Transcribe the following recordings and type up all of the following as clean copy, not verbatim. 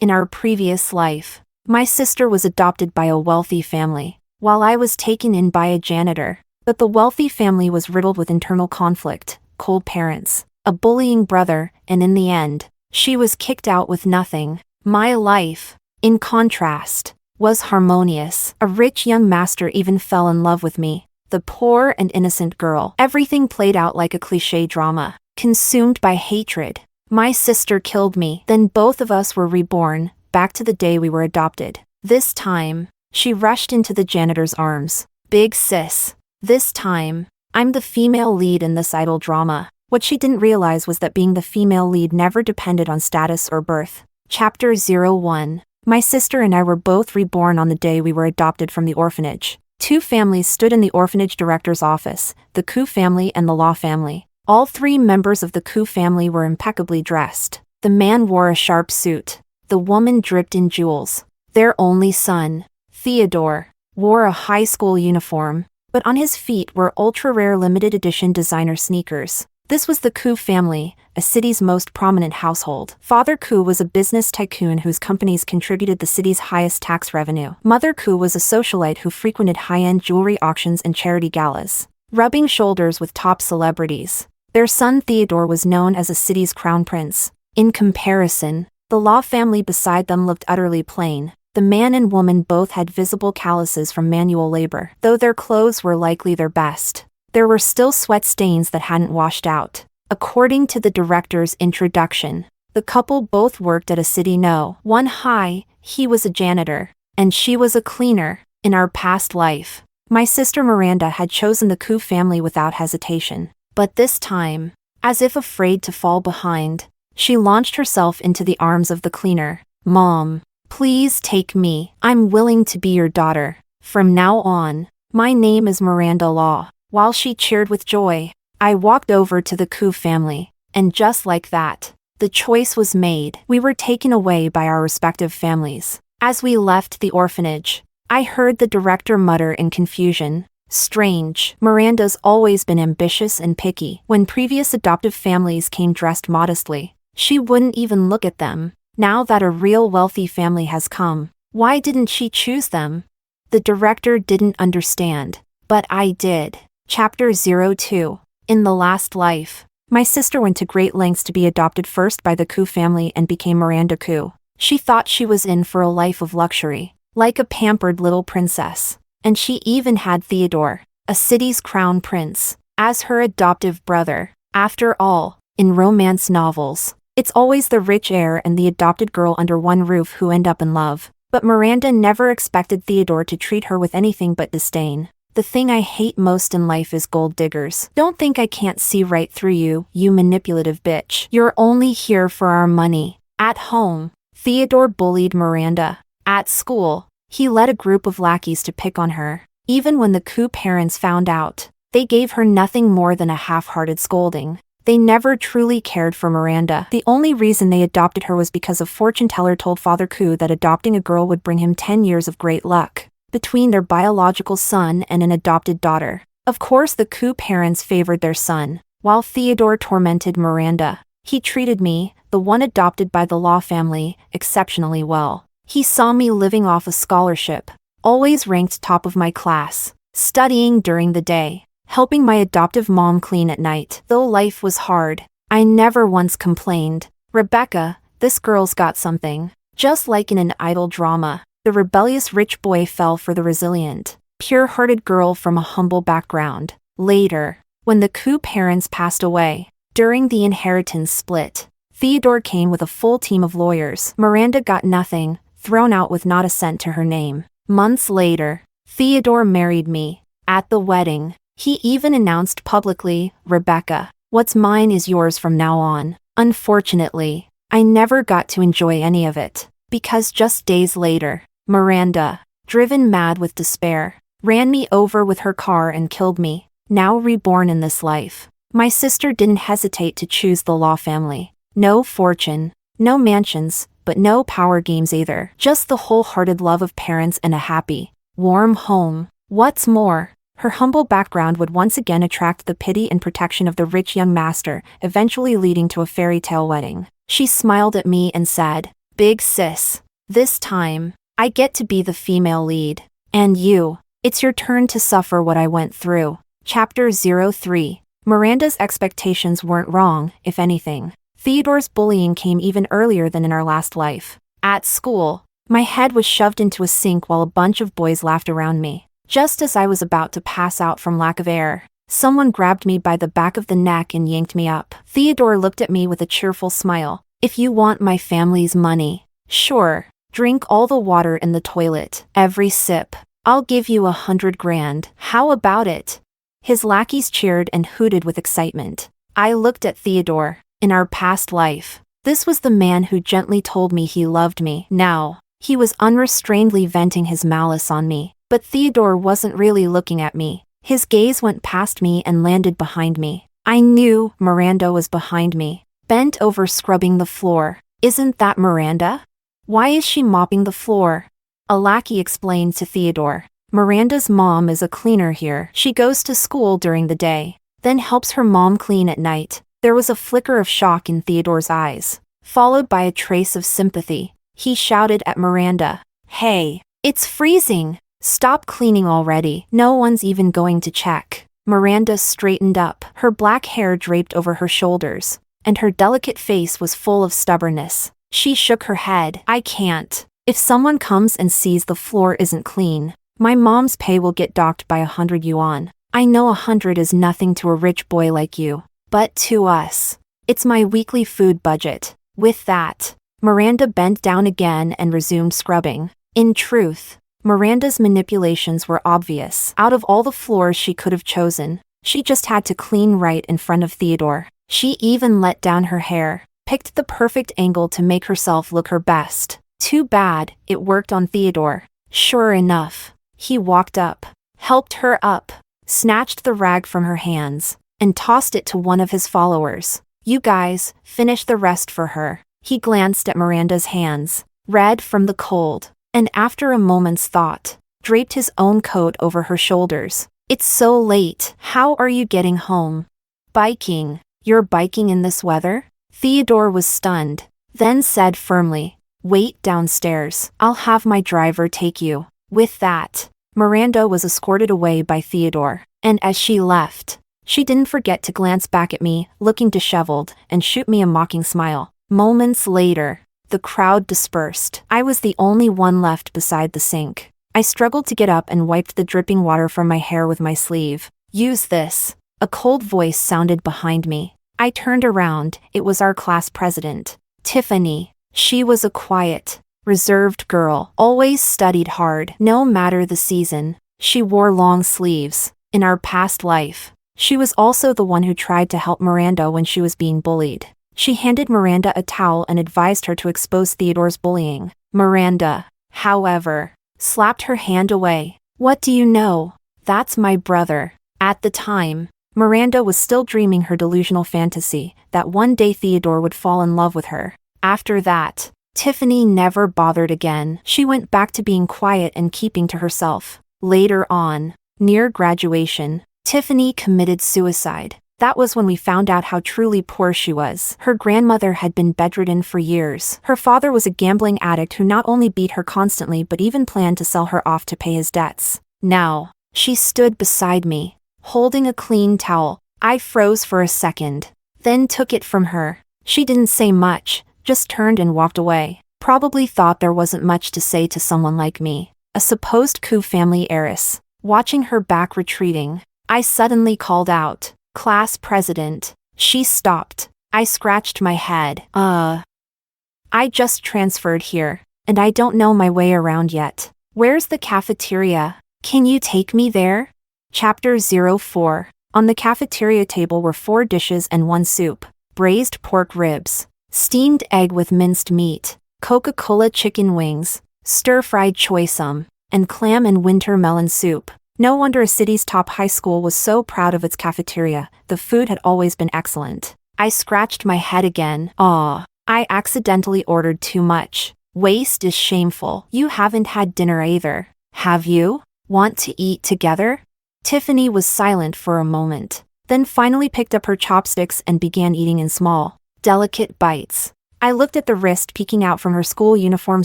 In our previous life, my sister was adopted by a wealthy family, while I was taken in by a janitor. But the wealthy family was riddled with internal conflict, cold parents, a bullying brother, and in the end, she was kicked out with nothing. My life, in contrast, was harmonious. A rich young master even fell in love with me, the poor and innocent girl. Everything played out like a cliché drama, consumed by hatred. My sister killed me. Then both of us were reborn, back to the day we were adopted. This time, she rushed into the janitor's arms. Big sis. This time, I'm the female lead in this idol drama. What she didn't realize was that being the female lead never depended on status or birth. Chapter 01. My sister and I were both reborn on the day we were adopted from the orphanage. Two families stood in the orphanage director's office, the Koo family and the Law family. All three members of the Koo family were impeccably dressed. The man wore a sharp suit. The woman dripped in jewels. Their only son, Theodore, wore a high school uniform, but on his feet were ultra-rare limited edition designer sneakers. This was the Koo family, a city's most prominent household. Father Koo was a business tycoon whose companies contributed the city's highest tax revenue. Mother Koo was a socialite who frequented high-end jewelry auctions and charity galas, rubbing shoulders with top celebrities. Their son Theodore was known as a city's crown prince. In comparison, the Law family beside them looked utterly plain. The man and woman both had visible calluses from manual labor. Though their clothes were likely their best, there were still sweat stains that hadn't washed out. According to the director's introduction, the couple both worked at a city No. 1 high. He was a janitor, and she was a cleaner. In our past life, my sister Miranda had chosen the Koo family without hesitation. But this time, as if afraid to fall behind, she launched herself into the arms of the cleaner. Mom, please take me. I'm willing to be your daughter. From now on, my name is Miranda Law. While she cheered with joy, I walked over to the Koo family, and just like that, the choice was made. We were taken away by our respective families. As we left the orphanage, I heard the director mutter in confusion, "Strange. Miranda's always been ambitious and picky. When previous adoptive families came dressed modestly, she wouldn't even look at them. Now that a real wealthy family has come, why didn't she choose them?" The director didn't understand, but I did. Chapter 02. In the last life, my sister went to great lengths to be adopted first by the Koo family and became Miranda Koo. She thought she was in for a life of luxury, like a pampered little princess. And she even had Theodore, a city's crown prince, as her adoptive brother. After all, in romance novels, it's always the rich heir and the adopted girl under one roof who end up in love. But Miranda never expected Theodore to treat her with anything but disdain. The thing I hate most in life is gold diggers. Don't think I can't see right through you, you manipulative bitch. You're only here for our money. At home, Theodore bullied Miranda. At school, he led a group of lackeys to pick on her. Even when the Koo parents found out, they gave her nothing more than a half-hearted scolding. They never truly cared for Miranda. The only reason they adopted her was because a fortune teller told Father Koo that adopting a girl would bring him 10 years of great luck, between their biological son and an adopted daughter. Of course the Koo parents favored their son, while Theodore tormented Miranda. He treated me, the one adopted by the Law family, exceptionally well. He saw me living off a scholarship, always ranked top of my class, studying during the day, helping my adoptive mom clean at night. Though life was hard, I never once complained. Rebecca, this girl's got something. Just like in an idol drama, the rebellious rich boy fell for the resilient, pure-hearted girl from a humble background. Later, when the Koo parents passed away, during the inheritance split, Theodore came with a full team of lawyers. Miranda got nothing, thrown out with not a cent to her name. Months later, Theodore married me. At the wedding, he even announced publicly, "Rebecca, what's mine is yours from now on." Unfortunately, I never got to enjoy any of it, because just days later, Miranda, driven mad with despair, ran me over with her car and killed me. Now reborn in this life, my sister didn't hesitate to choose the Law family. No fortune, no mansions, but no power games either. Just the wholehearted love of parents and a happy, warm home. What's more, her humble background would once again attract the pity and protection of the rich young master, eventually leading to a fairy tale wedding. She smiled at me and said, big sis. This time, I get to be the female lead. And you, it's your turn to suffer what I went through. Chapter 03. Miranda's expectations weren't wrong, if anything. Theodore's bullying came even earlier than in our last life. At school, my head was shoved into a sink while a bunch of boys laughed around me. Just as I was about to pass out from lack of air, someone grabbed me by the back of the neck and yanked me up. Theodore looked at me with a cheerful smile. If you want my family's money, sure, drink all the water in the toilet, every sip. I'll give you 100 grand. How about it? His lackeys cheered and hooted with excitement. I looked at Theodore. In our past life, this was the man who gently told me he loved me. Now, he was unrestrainedly venting his malice on me. But Theodore wasn't really looking at me. His gaze went past me and landed behind me. I knew Miranda was behind me, bent over scrubbing the floor. Isn't that Miranda? Why is she mopping the floor? A lackey explained to Theodore. Miranda's mom is a cleaner here. She goes to school during the day, then helps her mom clean at night. There was a flicker of shock in Theodore's eyes, followed by a trace of sympathy. He shouted at Miranda. Hey, it's freezing. Stop cleaning already. No one's even going to check. Miranda straightened up, her black hair draped over her shoulders, and her delicate face was full of stubbornness. She shook her head. I can't. If someone comes and sees the floor isn't clean, my mom's pay will get docked by 100 yuan. I know 100 is nothing to a rich boy like you, but to us, it's my weekly food budget. With that, Miranda bent down again and resumed scrubbing. In truth, Miranda's manipulations were obvious. Out of all the floors she could have chosen, she just had to clean right in front of Theodore. She even let down her hair, picked the perfect angle to make herself look her best. Too bad, it worked on Theodore. Sure enough, he walked up, helped her up, snatched the rag from her hands, and tossed it to one of his followers. You guys, finish the rest for her. He glanced at Miranda's hands, red from the cold, and after a moment's thought, draped his own coat over her shoulders. It's so late. How are you getting home? Biking. You're biking in this weather? Theodore was stunned, then said firmly, wait downstairs. I'll have my driver take you. With that, Miranda was escorted away by Theodore, and as she left, she didn't forget to glance back at me, looking disheveled, and shoot me a mocking smile. Moments later, the crowd dispersed. I was the only one left beside the sink. I struggled to get up and wiped the dripping water from my hair with my sleeve. Use this. A cold voice sounded behind me. I turned around. It was our class president, Tiffany. She was a quiet, reserved girl, always studied hard, no matter the season. She wore long sleeves. In our past life, she was also the one who tried to help Miranda when she was being bullied. She handed Miranda a towel and advised her to expose Theodore's bullying. Miranda, however, slapped her hand away. What do you know? That's my brother. At the time, Miranda was still dreaming her delusional fantasy that one day Theodore would fall in love with her. After that, Tiffany never bothered again. She went back to being quiet and keeping to herself. Later on, near graduation, Tiffany committed suicide. That was when we found out how truly poor she was. Her grandmother had been bedridden for years. Her father was a gambling addict who not only beat her constantly but even planned to sell her off to pay his debts. Now, she stood beside me, holding a clean towel. I froze for a second, then took it from her. She didn't say much, just turned and walked away. Probably thought there wasn't much to say to someone like me, a supposed coup family heiress. Watching her back retreating, I suddenly called out, "Class president." She stopped. I scratched my head. I just transferred here, and I don't know my way around yet. Where's the cafeteria? Can you take me there? Chapter 04. On the cafeteria table were 4 dishes and 1 soup: braised pork ribs, steamed egg with minced meat, Coca-Cola chicken wings, stir-fried choy sum, and clam and winter melon soup. No wonder a city's top high school was so proud of its cafeteria. The food had always been excellent. I scratched my head again. I accidentally ordered too much. Waste is shameful. You haven't had dinner either, have you? Want to eat together? Tiffany was silent for a moment, then finally picked up her chopsticks and began eating in small, delicate bites. I looked at the wrist peeking out from her school uniform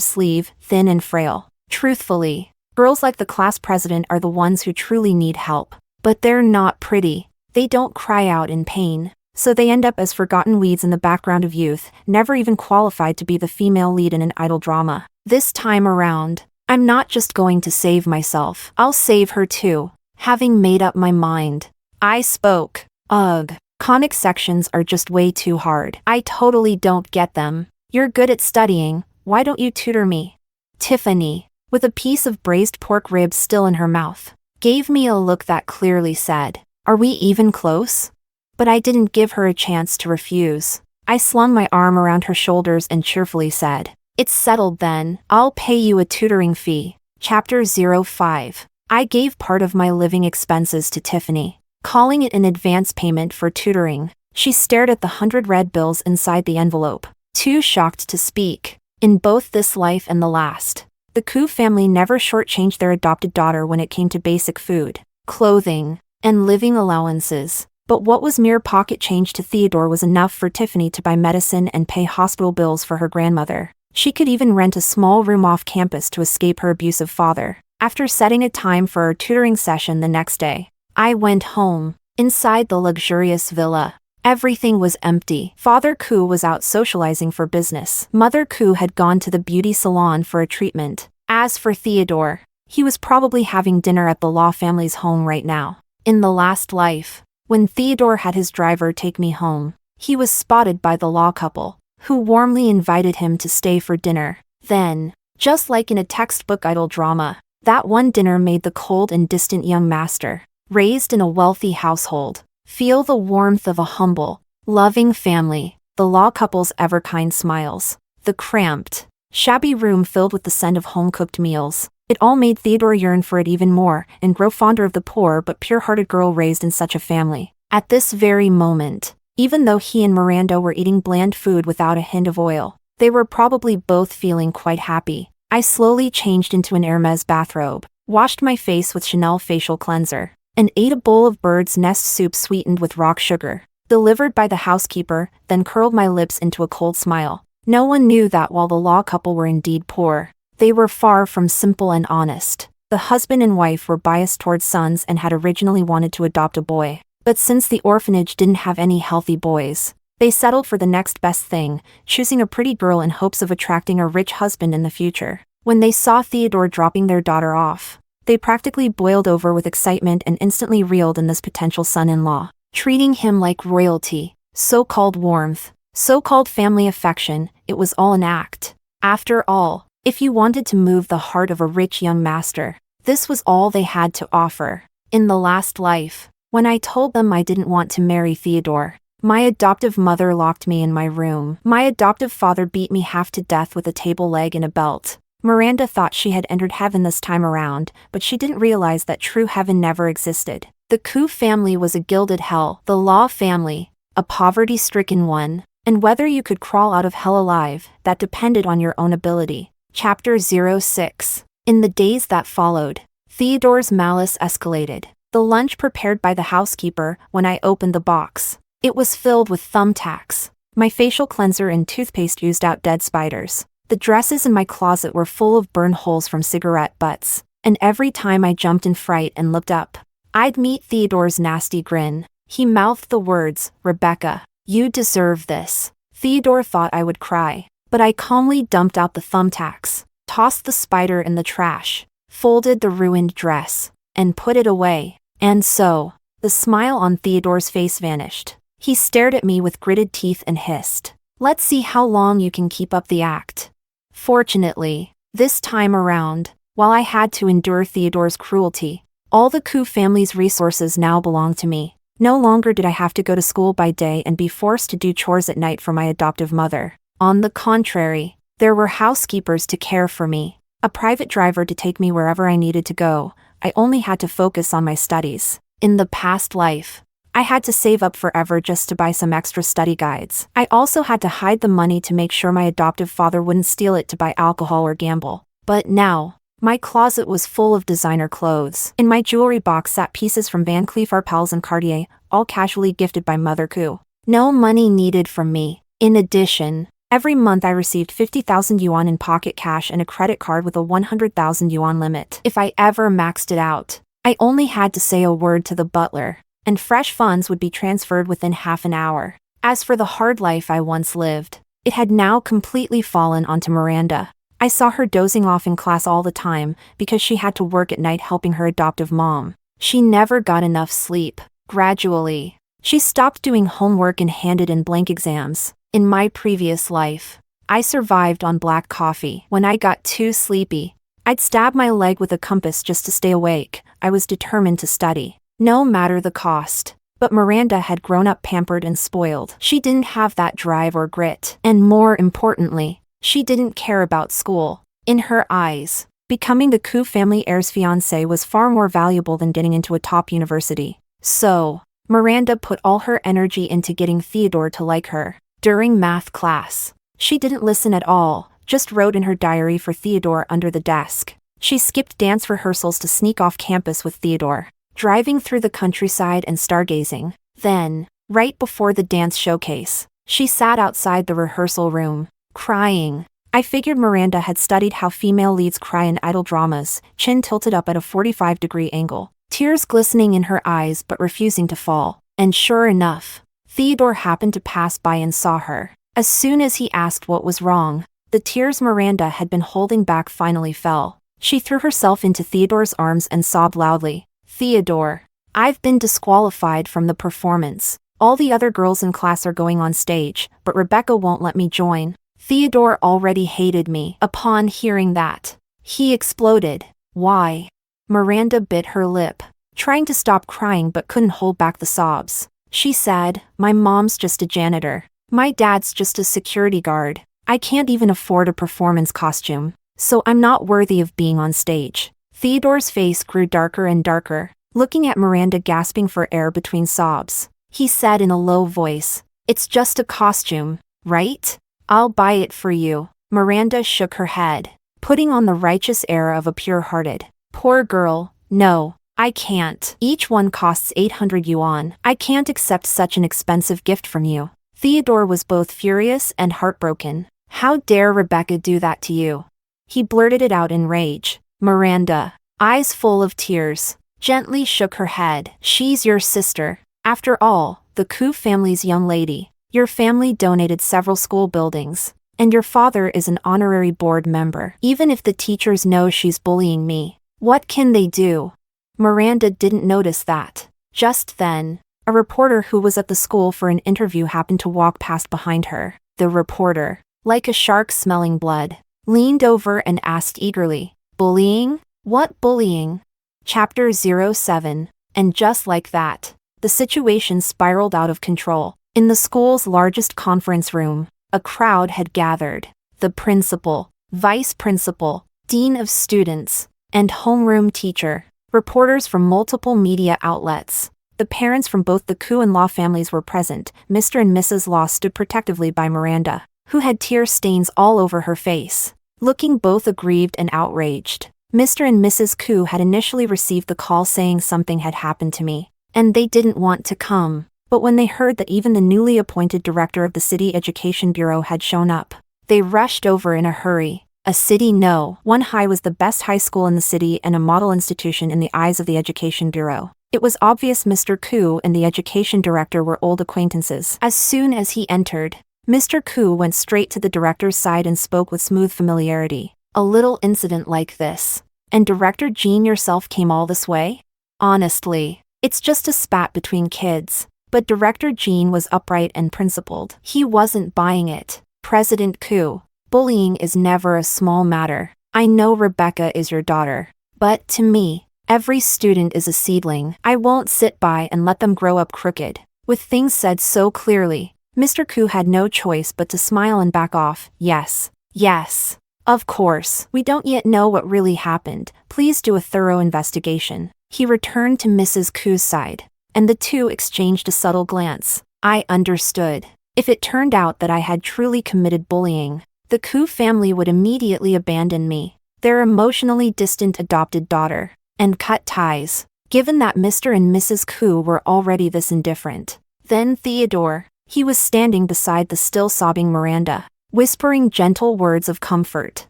sleeve, thin and frail. Truthfully, girls like the class president are the ones who truly need help. But they're not pretty. They don't cry out in pain. So they end up as forgotten weeds in the background of youth, never even qualified to be the female lead in an idol drama. This time around, I'm not just going to save myself. I'll save her too. Having made up my mind, I spoke. Ugh. Conic sections are just way too hard. I totally don't get them. You're good at studying, why don't you tutor me? Tiffany, with a piece of braised pork ribs still in her mouth, gave me a look that clearly said, "Are we even close?" But I didn't give her a chance to refuse. I slung my arm around her shoulders and cheerfully said, "It's settled then. I'll pay you a tutoring fee." Chapter 05. I gave part of my living expenses to Tiffany, calling it an advance payment for tutoring. She stared at the 100 red bills inside the envelope, too shocked to speak. In both this life and the last, the Koo family never shortchanged their adopted daughter when it came to basic food, clothing, and living allowances. But what was mere pocket change to Theodore was enough for Tiffany to buy medicine and pay hospital bills for her grandmother. She could even rent a small room off campus to escape her abusive father. After setting a time for our tutoring session the next day, I went home. Inside the luxurious villa, everything was empty. Father Koo was out socializing for business. Mother Koo had gone to the beauty salon for a treatment. As for Theodore, he was probably having dinner at the Law family's home right now. In the last life, when Theodore had his driver take me home, he was spotted by the Law couple, who warmly invited him to stay for dinner. Then, just like in a textbook idol drama, that one dinner made the cold and distant young master, raised in a wealthy household, feel the warmth of a humble, loving family. The Law couple's ever-kind smiles, the cramped, shabby room filled with the scent of home-cooked meals. It all made Theodore yearn for it even more and grow fonder of the poor but pure-hearted girl raised in such a family. At this very moment, even though he and Miranda were eating bland food without a hint of oil, they were probably both feeling quite happy. I slowly changed into an Hermes bathrobe, washed my face with Chanel facial cleanser, and ate a bowl of bird's nest soup sweetened with rock sugar, delivered by the housekeeper, then curled my lips into a cold smile. No one knew that while the Law couple were indeed poor, they were far from simple and honest. The husband and wife were biased towards sons and had originally wanted to adopt a boy. But since the orphanage didn't have any healthy boys, they settled for the next best thing, choosing a pretty girl in hopes of attracting a rich husband in the future. When they saw Theodore dropping their daughter off, they practically boiled over with excitement and instantly reeled in this potential son-in-law, treating him like royalty. So-called warmth, so-called family affection, it was all an act. After all, if you wanted to move the heart of a rich young master, this was all they had to offer. In the last life, when I told them I didn't want to marry Theodore, my adoptive mother locked me in my room. My adoptive father beat me half to death with a table leg and a belt. Miranda thought she had entered heaven this time around, but she didn't realize that true heaven never existed. The Koo family was a gilded hell, the Law family, a poverty-stricken one, and whether you could crawl out of hell alive, that depended on your own ability. Chapter 06. In the days that followed, Theodore's malice escalated. The lunch prepared by the housekeeper, when I opened the box, it was filled with thumbtacks. My facial cleanser and toothpaste oozed out dead spiders. The dresses in my closet were full of burn holes from cigarette butts, and every time I jumped in fright and looked up, I'd meet Theodore's nasty grin. He mouthed the words, "Rebecca, you deserve this." Theodore thought I would cry, but I calmly dumped out the thumbtacks, tossed the spider in the trash, folded the ruined dress, and put it away. And so, the smile on Theodore's face vanished. He stared at me with gritted teeth and hissed, "Let's see how long you can keep up the act." Fortunately, this time around, while I had to endure Theodore's cruelty, all the Koo family's resources now belonged to me. No longer did I have to go to school by day and be forced to do chores at night for my adoptive mother. On the contrary, there were housekeepers to care for me, a private driver to take me wherever I needed to go. I only had to focus on my studies. In the past life, I had to save up forever just to buy some extra study guides. I also had to hide the money to make sure my adoptive father wouldn't steal it to buy alcohol or gamble. But now, my closet was full of designer clothes. In my jewelry box sat pieces from Van Cleef Arpels and Cartier, all casually gifted by Mother Koo. No money needed from me. In addition, Every month I received 50,000 yuan in pocket cash and a credit card with a 100,000 yuan limit. If I ever maxed it out, I only had to say a word to the butler, and fresh funds would be transferred within half an hour. As for the hard life I once lived, it had now completely fallen onto Miranda. I saw her dozing off in class all the time because she had to work at night helping her adoptive mom. She never got enough sleep. Gradually, she stopped doing homework and handed in blank exams. In my previous life, I survived on black coffee. When I got too sleepy, I'd stab my leg with a compass just to stay awake. I was determined to study, no matter the cost. But Miranda had grown up pampered and spoiled. She didn't have that drive or grit. And more importantly, she didn't care about school. In her eyes, becoming the Koo family heir's fiancé was far more valuable than getting into a top university. So, Miranda put all her energy into getting Theodore to like her. During math class, she didn't listen at all, just wrote in her diary for Theodore under the desk. She skipped dance rehearsals to sneak off campus with Theodore, driving through the countryside and stargazing. Then, right before the dance showcase, she sat outside the rehearsal room, crying. I figured Miranda had studied how female leads cry in idol dramas, chin tilted up at a 45-degree angle, tears glistening in her eyes but refusing to fall. And sure enough, Theodore happened to pass by and saw her. As soon as he asked what was wrong, the tears Miranda had been holding back finally fell. She threw herself into Theodore's arms and sobbed loudly. Theodore, I've been disqualified from the performance. All the other girls in class are going on stage, but Rebecca won't let me join. Theodore already hated me. Upon hearing that, he exploded. Why? Miranda bit her lip, trying to stop crying but couldn't hold back the sobs. She said, my mom's just a janitor. My dad's just a security guard. I can't even afford a performance costume, so I'm not worthy of being on stage. Theodore's face grew darker and darker, looking at Miranda gasping for air between sobs. He said in a low voice, it's just a costume, right? I'll buy it for you. Miranda shook her head, putting on the righteous air of a pure-hearted. Poor girl, no, I can't. Each one costs 800 yuan. I can't accept such an expensive gift from you. Theodore was both furious and heartbroken. How dare Rebecca do that to you? He blurted it out in rage. Miranda, eyes full of tears, gently shook her head. She's your sister. After all, the Koo family's young lady. Your family donated several school buildings, and your father is an honorary board member. Even if the teachers know she's bullying me, what can they do? Miranda didn't notice that. Just then, a reporter who was at the school for an interview happened to walk past behind her. The reporter, like a shark smelling blood, leaned over and asked eagerly, bullying? What bullying? Chapter 07. And just like that, the situation spiraled out of control. In the school's largest conference room, a crowd had gathered. The principal, vice principal, dean of students, and homeroom teacher, reporters from multiple media outlets. The parents from both the Koo and Law families were present. Mr. and Mrs. Law stood protectively by Miranda, who had tear stains all over her face, looking both aggrieved and outraged. Mr. and Mrs. Koo had initially received the call saying something had happened to me, and they didn't want to come. But when they heard that even the newly appointed director of the city education bureau had shown up, they rushed over in a hurry. A city no. One High was the best high school in the city and a model institution in the eyes of the education bureau. It was obvious Mr. Koo and the education director were old acquaintances. As soon as he entered, Mr. Koo went straight to the director's side and spoke with smooth familiarity. A little incident like this, and Director Jean yourself came all this way? Honestly, it's just a spat between kids. But Director Jean was upright and principled. He wasn't buying it. President Koo, bullying is never a small matter. I know Rebecca is your daughter, but to me, every student is a seedling. I won't sit by and let them grow up crooked. With things said so clearly, Mr. Koo had no choice but to smile and back off. Yes, yes. Of course, we don't yet know what really happened. Please do a thorough investigation. He returned to Mrs. Koo's side, and the two exchanged a subtle glance. I understood. If it turned out that I had truly committed bullying, the Koo family would immediately abandon me, their emotionally distant adopted daughter, and cut ties, given that Mr. and Mrs. Koo were already this indifferent. Then Theodore. He was standing beside the still sobbing Miranda. whispering gentle words of comfort.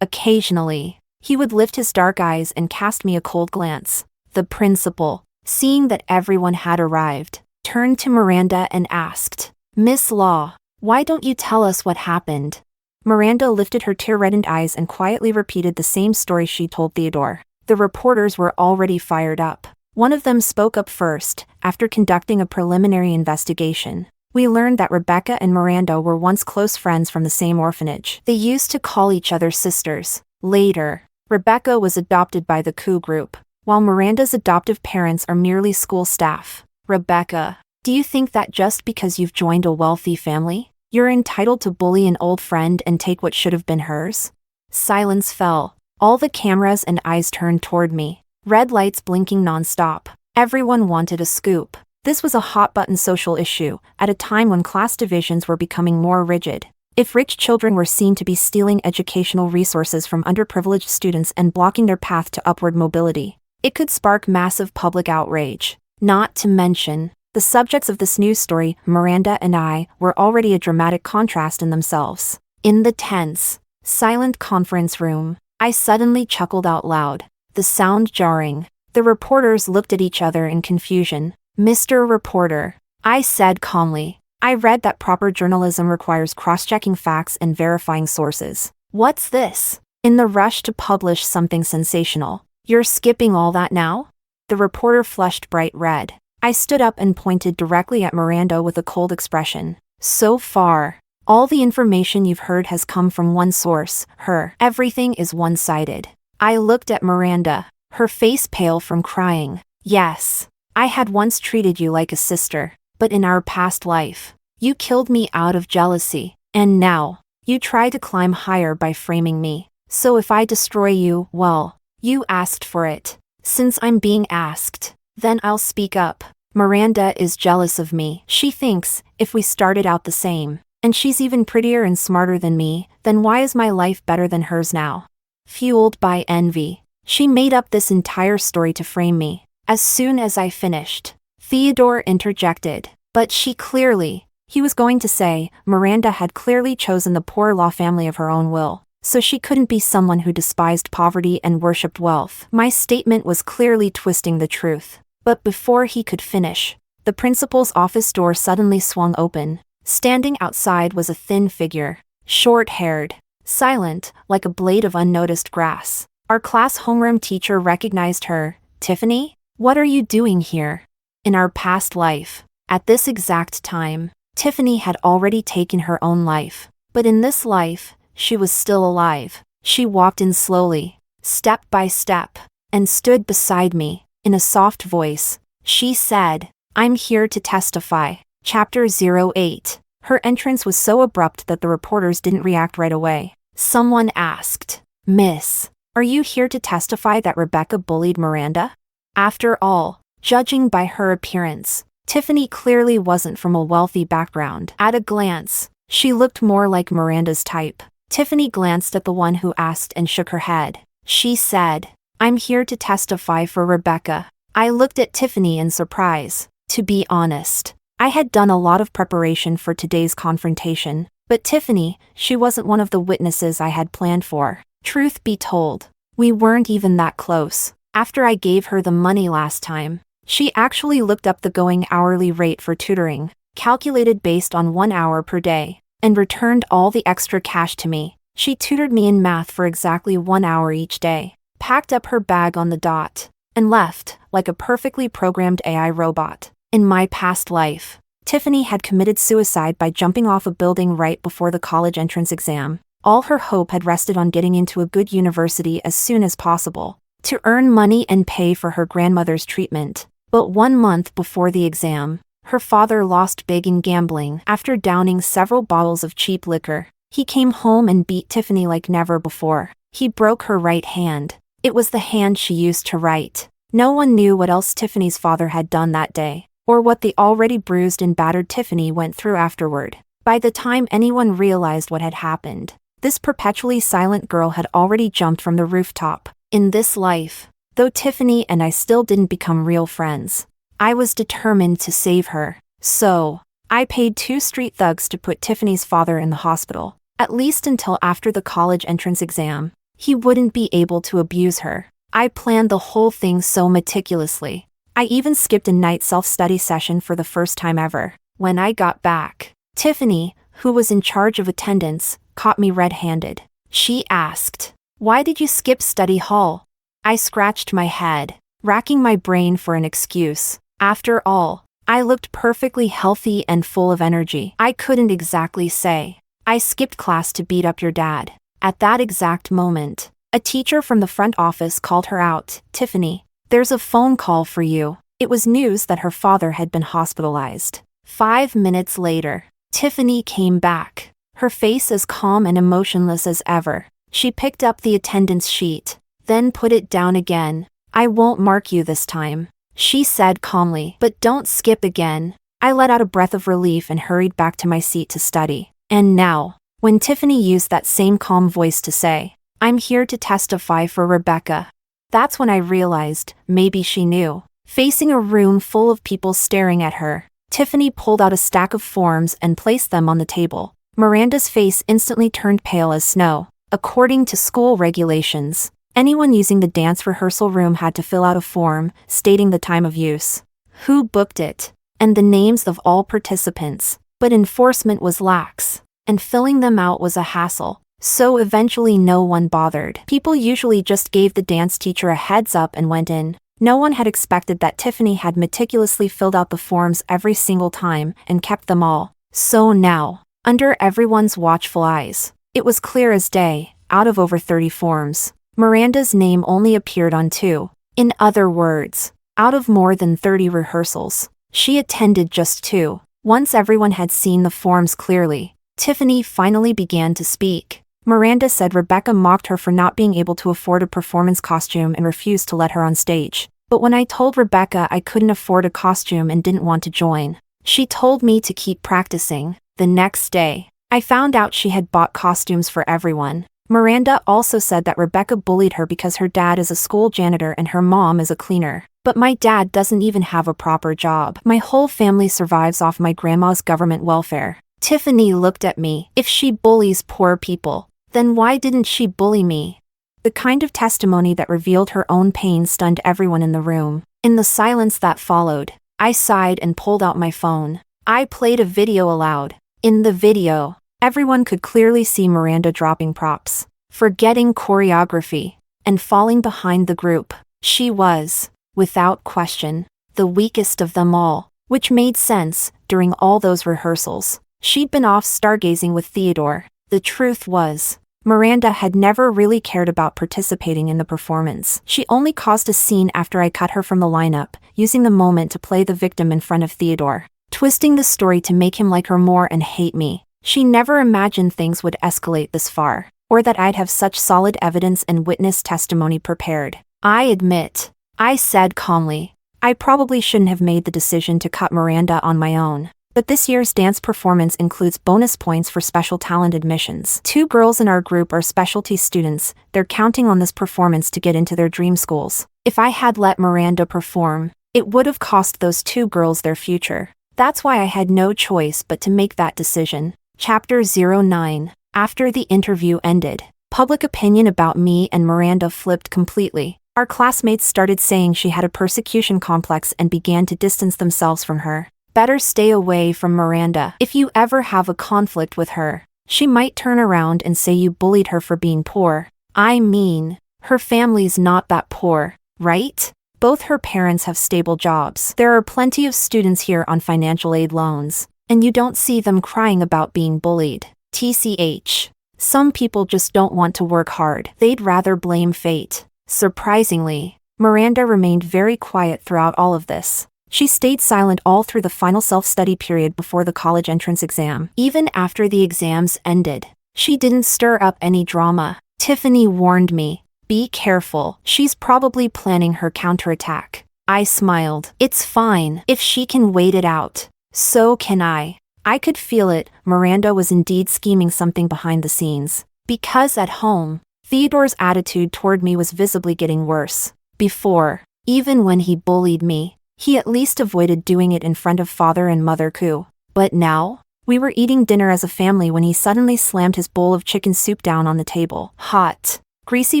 Occasionally, he would lift his dark eyes and cast me a cold glance. The principal, seeing that everyone had arrived, turned to Miranda and asked, "Miss Law, why don't you tell us what happened?" Miranda lifted her tear-reddened eyes and quietly repeated the same story she told Theodore. The reporters were already fired up. One of them spoke up first. After conducting a preliminary investigation, we learned that Rebecca and Miranda were once close friends from the same orphanage. They used to call each other sisters. Later, Rebecca was adopted by the Coup group, while Miranda's adoptive parents are merely school staff. Rebecca, do you think that just because you've joined a wealthy family, you're entitled to bully an old friend and take what should have been hers? Silence fell. All the cameras and eyes turned toward me, red lights blinking nonstop. Everyone wanted a scoop. This was a hot-button social issue, at a time when class divisions were becoming more rigid. If rich children were seen to be stealing educational resources from underprivileged students and blocking their path to upward mobility, it could spark massive public outrage. Not to mention, the subjects of this news story, Miranda and I, were already a dramatic contrast in themselves. In the tense, silent conference room, I suddenly chuckled out loud, the sound jarring. The reporters looked at each other in confusion. "Mr. Reporter," I said calmly, "I read that proper journalism requires cross-checking facts and verifying sources. What's this? In the rush to publish something sensational, you're skipping all that now?" The reporter flushed bright red. I stood up and pointed directly at Miranda with a cold expression. "So far, all the information you've heard has come from one source, her. Everything is one-sided." I looked at Miranda, her face pale from crying. "Yes, I had once treated you like a sister, but in our past life, you killed me out of jealousy, and now, you try to climb higher by framing me. So if I destroy you, well, you asked for it. Since I'm being asked, then I'll speak up. Miranda is jealous of me. She thinks, if we started out the same, and she's even prettier and smarter than me, then why is my life better than hers now?" Fueled by envy, she made up this entire story to frame me. As soon as I finished, Theodore interjected, "But he was going to say, Miranda had clearly chosen the poor law family of her own will, so she couldn't be someone who despised poverty and worshipped wealth." My statement was clearly twisting the truth. But before he could finish, the principal's office door suddenly swung open. Standing outside was a thin figure, short-haired, silent, like a blade of unnoticed grass. Our class homeroom teacher recognized her. "Tiffany, what are you doing here?" In our past life, at this exact time, Tiffany had already taken her own life. But in this life, she was still alive. She walked in slowly, step by step, and stood beside me. In a soft voice, she said, "I'm here to testify." Chapter 08. Her entrance was so abrupt that the reporters didn't react right away. Someone asked, "Miss, are you here to testify that Rebecca bullied Miranda?" After all, judging by her appearance, Tiffany clearly wasn't from a wealthy background. At a glance, she looked more like Miranda's type. Tiffany glanced at the one who asked and shook her head. She said, "I'm here to testify for Rebecca." I looked at Tiffany in surprise. To be honest, I had done a lot of preparation for today's confrontation, but Tiffany, she wasn't one of the witnesses I had planned for. Truth be told, we weren't even that close. After I gave her the money last time, she actually looked up the going hourly rate for tutoring, calculated based on 1 hour per day, and returned all the extra cash to me. She tutored me in math for exactly 1 hour each day, packed up her bag on the dot, and left, like a perfectly programmed AI robot. In my past life, Tiffany had committed suicide by jumping off a building right before the college entrance exam. All her hope had rested on getting into a good university as soon as possible, to earn money and pay for her grandmother's treatment. But 1 month before the exam, her father lost big in gambling. After downing several bottles of cheap liquor, he came home and beat Tiffany like never before. He broke her right hand. It was the hand she used to write. No one knew what else Tiffany's father had done that day, or what the already bruised and battered Tiffany went through afterward. By the time anyone realized what had happened, this perpetually silent girl had already jumped from the rooftop. In this life, though Tiffany and I still didn't become real friends, I was determined to save her. So, I paid 2 street thugs to put Tiffany's father in the hospital. at least until after the college entrance exam. He wouldn't be able to abuse her. I planned the whole thing so meticulously. I even skipped a night self-study session for the first time ever. When I got back, Tiffany, who was in charge of attendance, caught me red-handed. She asked, "Why did you skip study hall?" I scratched my head, racking my brain for an excuse. After all, I looked perfectly healthy and full of energy. I couldn't exactly say, "I skipped class to beat up your dad." At that exact moment, a teacher from the front office called her out. "Tiffany, there's a phone call for you." It was news that her father had been hospitalized. 5 minutes later, Tiffany came back, her face as calm and emotionless as ever. She picked up the attendance sheet, then put it down again. "I won't mark you this time," she said calmly, "but don't skip again." I let out a breath of relief and hurried back to my seat to study. And now, when Tiffany used that same calm voice to say, "I'm here to testify for Rebecca," that's when I realized maybe she knew. Facing a room full of people staring at her, Tiffany pulled out a stack of forms and placed them on the table. Miranda's face instantly turned pale as snow. According to school regulations, anyone using the dance rehearsal room had to fill out a form stating the time of use, who booked it, and the names of all participants. But enforcement was lax, and filling them out was a hassle. So eventually no one bothered. People usually just gave the dance teacher a heads up and went in. No one had expected that Tiffany had meticulously filled out the forms every single time and kept them all. So now, under everyone's watchful eyes, it was clear as day, out of over 30 forms, Miranda's name only appeared on 2. In other words, out of more than 30 rehearsals, she attended just 2. Once everyone had seen the forms clearly, Tiffany finally began to speak. Miranda said Rebecca mocked her for not being able to afford a performance costume and refused to let her on stage. But when I told Rebecca I couldn't afford a costume and didn't want to join, she told me to keep practicing. The next day, I found out she had bought costumes for everyone. Miranda also said that Rebecca bullied her because her dad is a school janitor and her mom is a cleaner. But my dad doesn't even have a proper job. My whole family survives off my grandma's government welfare. Tiffany looked at me. If she bullies poor people, then why didn't she bully me? The kind of testimony that revealed her own pain stunned everyone in the room. In the silence that followed, I sighed and pulled out my phone. I played a video aloud. In the video, everyone could clearly see Miranda dropping props, forgetting choreography, and falling behind the group. She was, without question, the weakest of them all, which made sense. During all those rehearsals, she'd been off stargazing with Theodore. The truth was, Miranda had never really cared about participating in the performance. She only caused a scene after I cut her from the lineup, using the moment to play the victim in front of Theodore, twisting the story to make him like her more and hate me. She never imagined things would escalate this far, or that I'd have such solid evidence and witness testimony prepared. "I admit," I said calmly, "I probably shouldn't have made the decision to cut Miranda on my own. But this year's dance performance includes bonus points for special talent admissions. 2 girls in our group are specialty students. They're counting on this performance to get into their dream schools. If I had let Miranda perform, it would have cost those 2 girls their future. That's why I had no choice but to make that decision." Chapter 09. After the interview ended, public opinion about me and Miranda flipped completely. Our classmates started saying she had a persecution complex and began to distance themselves from her. "Better stay away from Miranda. If you ever have a conflict with her, she might turn around and say you bullied her for being poor. I mean, her family's not that poor, right? Both her parents have stable jobs. There are plenty of students here on financial aid loans, and you don't see them crying about being bullied. TCH. Some people just don't want to work hard. They'd rather blame fate." Surprisingly, Miranda remained very quiet throughout all of this. She stayed silent all through the final self-study period before the college entrance exam. Even after the exams ended, she didn't stir up any drama. Tiffany warned me, "Be careful, she's probably planning her counterattack." I smiled. "It's fine. If she can wait it out, so can I." I could feel it. Miranda was indeed scheming something behind the scenes. Because at home, Theodore's attitude toward me was visibly getting worse. Before, even when he bullied me, he at least avoided doing it in front of father and mother Koo. But now, We were eating dinner as a family when he suddenly slammed his bowl of chicken soup down on the table. Hot, greasy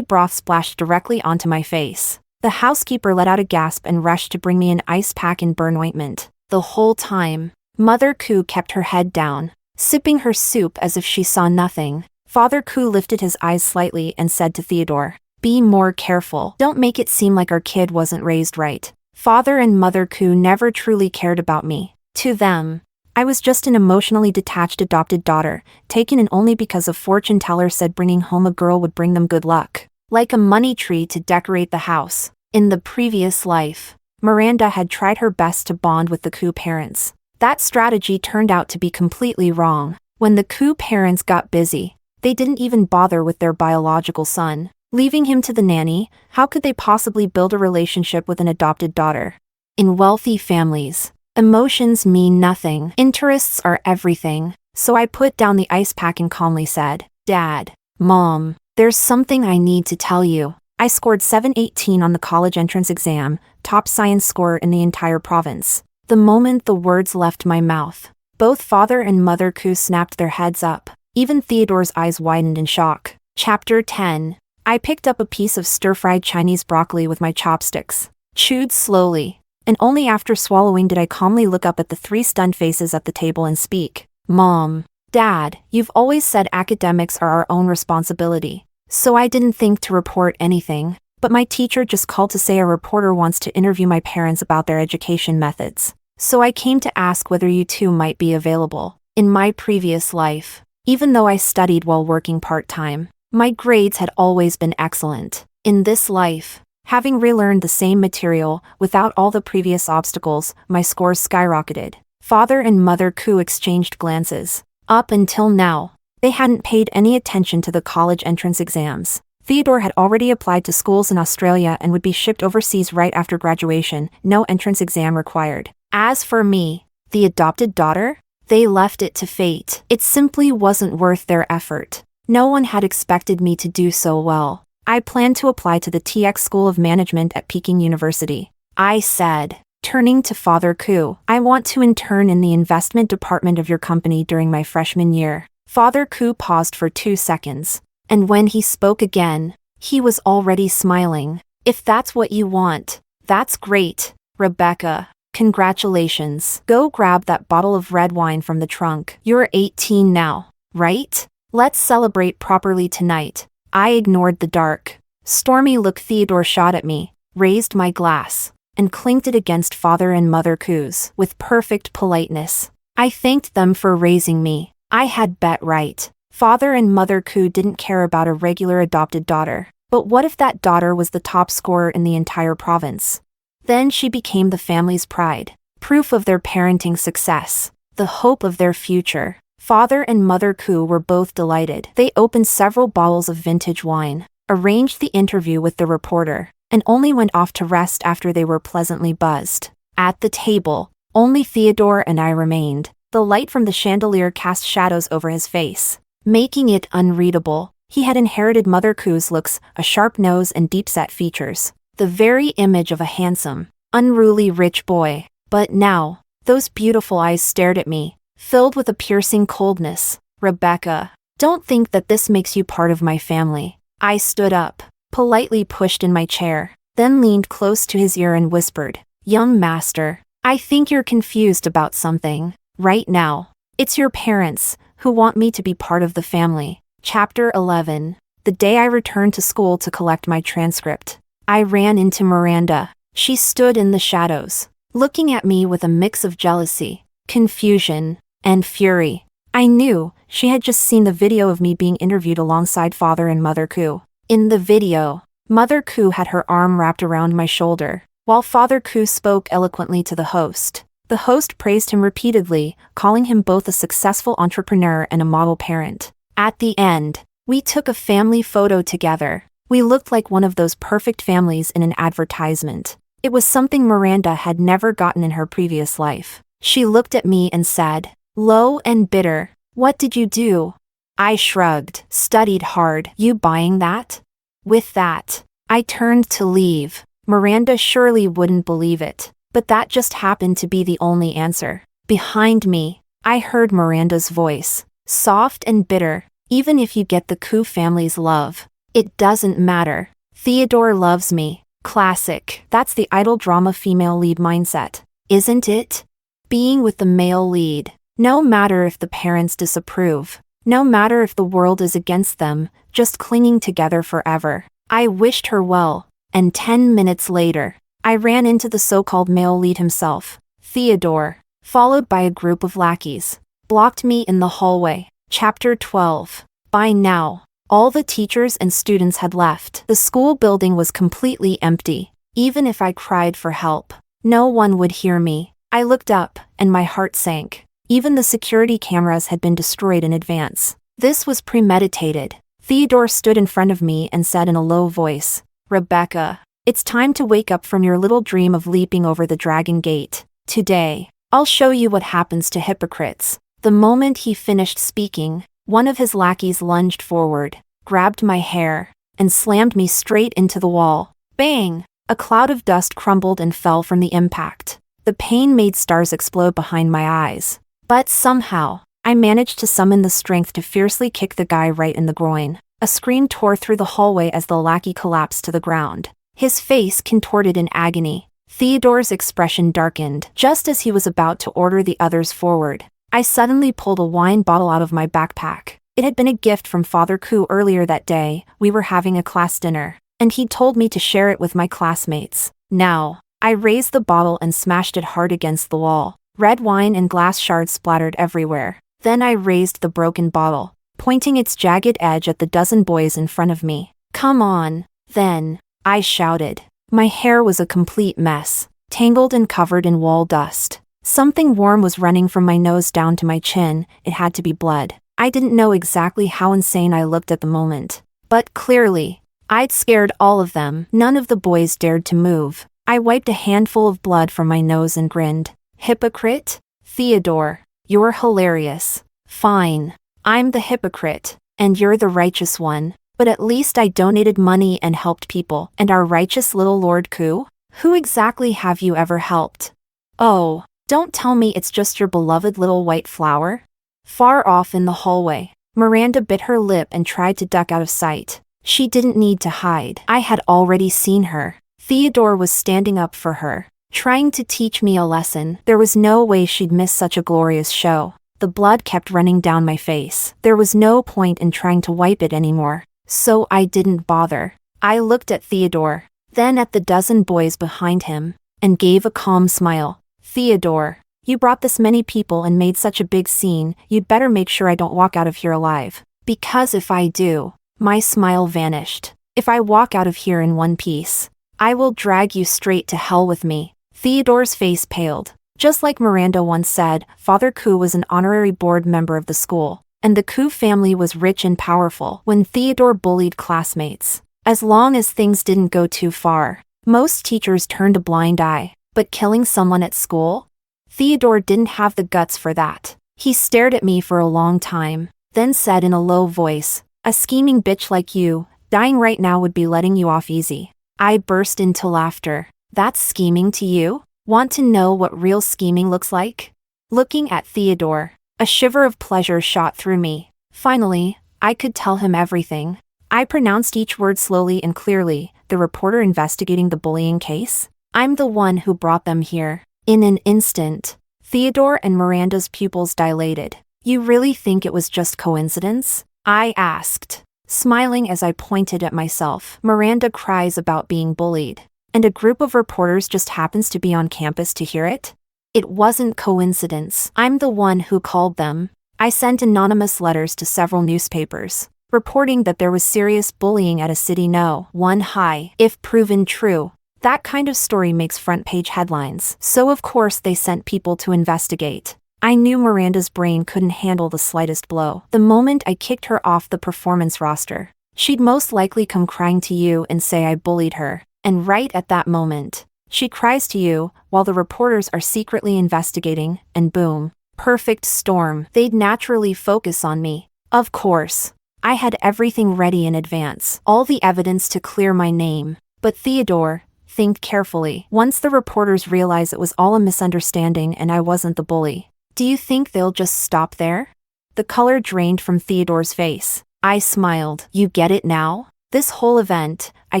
broth splashed directly onto my face. The housekeeper let out a gasp and rushed to bring me an ice pack and burn ointment. The whole time, Mother Koo kept her head down, sipping her soup as if she saw nothing. Father Koo lifted his eyes slightly and said to Theodore, "Be more careful. Don't make it seem like our kid wasn't raised right." Father and Mother Koo never truly cared about me. To them, I was just an emotionally detached adopted daughter, taken in only because a fortune teller said bringing home a girl would bring them good luck. Like a money tree to decorate the house. In the previous life, Miranda had tried her best to bond with the Koo parents. That strategy turned out to be completely wrong. When the Koo parents got busy, they didn't even bother with their biological son. Leaving him to the nanny, how could they possibly build a relationship with an adopted daughter? In wealthy families, emotions mean nothing. Interests are everything. So I put down the ice pack and calmly said, "Dad, Mom, there's something I need to tell you. I scored 718 on the college entrance exam, top science score in the entire province." The moment the words left my mouth, both Father and Mother Koo snapped their heads up. Even Theodore's eyes widened in shock. Chapter 10. I picked up a piece of stir-fried Chinese broccoli with my chopsticks, chewed slowly, and only after swallowing did I calmly look up at the three stunned faces at the table and speak. "Mom, Dad, you've always said academics are our own responsibility, so I didn't think to report anything, but my teacher just called to say a reporter wants to interview my parents about their education methods. So I came to ask whether you two might be available. In my previous life, even though I studied while working part-time, my grades had always been excellent. In this life, having relearned the same material without all the previous obstacles, my scores skyrocketed." Father and Mother Koo exchanged glances. Up until now, they hadn't paid any attention to the college entrance exams. Theodore had already applied to schools in Australia and would be shipped overseas right after graduation, no entrance exam required. As for me, the adopted daughter, they left it to fate. It simply wasn't worth their effort. No one had expected me to do so well. I planned to apply to the TX School of Management at Peking University. I said, turning to Father Koo, "I want to intern in the investment department of your company during my freshman year." Father Koo paused for 2 seconds, and when he spoke again, he was already smiling. "If that's what you want, that's great, Rebecca. Congratulations. Go grab that bottle of red wine from the trunk. You're 18 now, right? Let's celebrate properly tonight." I ignored the dark, stormy look Theodore shot at me, raised my glass, and clinked it against Father and Mother Koo's with perfect politeness. I thanked them for raising me. I had bet right. Father and Mother Koo didn't care about a regular adopted daughter. But what if that daughter was the top scorer in the entire province? Then she became the family's pride, proof of their parenting success, the hope of their future. Father and Mother Koo were both delighted. They opened several bottles of vintage wine, arranged the interview with the reporter, and only went off to rest after they were pleasantly buzzed. At the table, only Theodore and I remained. The light from the chandelier cast shadows over his face, making it unreadable. He had inherited Mother Koo's looks, a sharp nose and deep-set features, the very image of a handsome, unruly rich boy. But now, those beautiful eyes stared at me, filled with a piercing coldness. "Rebecca, don't think that this makes you part of my family." I stood up, politely pushed in my chair, then leaned close to his ear and whispered, "Young master, I think you're confused about something. Right now, it's your parents who want me to be part of the family." Chapter 11. The day I returned to school to collect my transcript, I ran into Miranda. She stood in the shadows, looking at me with a mix of jealousy, confusion, and fury. I knew she had just seen the video of me being interviewed alongside Father and Mother Koo. In the video, Mother Koo had her arm wrapped around my shoulder, while Father Koo spoke eloquently to the host. The host praised him repeatedly, calling him both a successful entrepreneur and a model parent. At the end, we took a family photo together. We looked like one of those perfect families in an advertisement. It was something Miranda had never gotten in her previous life. She looked at me and said, low and bitter, "What did you do?" I shrugged. "Studied hard." "You buying that?" With that, I turned to leave. Miranda surely wouldn't believe it, but that just happened to be the only answer. Behind me, I heard Miranda's voice, soft and bitter. Even if you get the Koo family's love, it doesn't matter. Theodore loves me. Classic. That's the idol drama female lead mindset, isn't it? Being with the male lead. No matter if the parents disapprove. No matter if the world is against them, just clinging together forever. I wished her well, and 10 minutes later, I ran into the so-called male lead himself, Theodore, followed by a group of lackeys. Blocked me in the hallway. Chapter 12. By now, all the teachers and students had left. The school building was completely empty. Even if I cried for help, no one would hear me. I looked up, and my heart sank. Even the security cameras had been destroyed in advance. This was premeditated. Theodore stood in front of me and said in a low voice, "Rebecca, it's time to wake up from your little dream of leaping over the dragon gate. Today, I'll show you what happens to hypocrites." The moment he finished speaking, one of his lackeys lunged forward, grabbed my hair, and slammed me straight into the wall. Bang! A cloud of dust crumbled and fell from the impact. The pain made stars explode behind my eyes. But somehow, I managed to summon the strength to fiercely kick the guy right in the groin. A scream tore through the hallway as the lackey collapsed to the ground. His face contorted in agony. Theodore's expression darkened. Just as he was about to order the others forward, I suddenly pulled a wine bottle out of my backpack. It had been a gift from Father Koo earlier that day. We were having a class dinner, and he told me to share it with my classmates. Now, I raised the bottle and smashed it hard against the wall. Red wine and glass shards splattered everywhere. Then I raised the broken bottle, pointing its jagged edge at the dozen boys in front of me. "Come on, then," I shouted. My hair was a complete mess, tangled and covered in wall dust. Something warm was running from my nose down to my chin. It had to be blood. I didn't know exactly how insane I looked at the moment, but clearly, I'd scared all of them. None of the boys dared to move. I wiped a handful of blood from my nose and grinned. "Hypocrite? Theodore, you're hilarious. Fine. I'm the hypocrite, and you're the righteous one. But at least I donated money and helped people. And our righteous little Lord Koo? Who exactly have you ever helped? Oh, don't tell me it's just your beloved little white flower?" Far off in the hallway, Miranda bit her lip and tried to duck out of sight. She didn't need to hide. I had already seen her. Theodore was standing up for her, trying to teach me a lesson. There was no way she'd miss such a glorious show. The blood kept running down my face. There was no point in trying to wipe it anymore, so I didn't bother. I looked at Theodore, then at the dozen boys behind him, and gave a calm smile. "Theodore, you brought this many people and made such a big scene. You'd better make sure I don't walk out of here alive. Because if I do," my smile vanished. "If I walk out of here in one piece, I will drag you straight to hell with me." Theodore's face paled. Just like Miranda once said, Father Koo was an honorary board member of the school, and the Koo family was rich and powerful. When Theodore bullied classmates, as long as things didn't go too far, most teachers turned a blind eye. But killing someone at school? Theodore didn't have the guts for that. He stared at me for a long time, then said in a low voice, "A scheming bitch like you, dying right now would be letting you off easy." I burst into laughter. "That's scheming to you? Want to know what real scheming looks like?" Looking at Theodore, a shiver of pleasure shot through me. Finally, I could tell him everything. I pronounced each word slowly and clearly. "The reporter investigating the bullying case? I'm the one who brought them here." In an instant, Theodore and Miranda's pupils dilated. "You really think it was just coincidence?" I asked, smiling as I pointed at myself. "Miranda cries about being bullied, and a group of reporters just happens to be on campus to hear it? It wasn't coincidence. I'm the one who called them. I sent anonymous letters to several newspapers, reporting that there was serious bullying at a city no. 1 high. If proven true, that kind of story makes front-page headlines. So of course they sent people to investigate. I knew Miranda's brain couldn't handle the slightest blow. The moment I kicked her off the performance roster, she'd most likely come crying to you and say I bullied her. And right at that moment, she cries to you, while the reporters are secretly investigating, and boom, perfect storm. They'd naturally focus on me. Of course, I had everything ready in advance, all the evidence to clear my name. But Theodore, think carefully. Once the reporters realized it was all a misunderstanding and I wasn't the bully, Do you think they'll just stop there? The color drained from Theodore's face. I smiled. You get it now? This whole event, I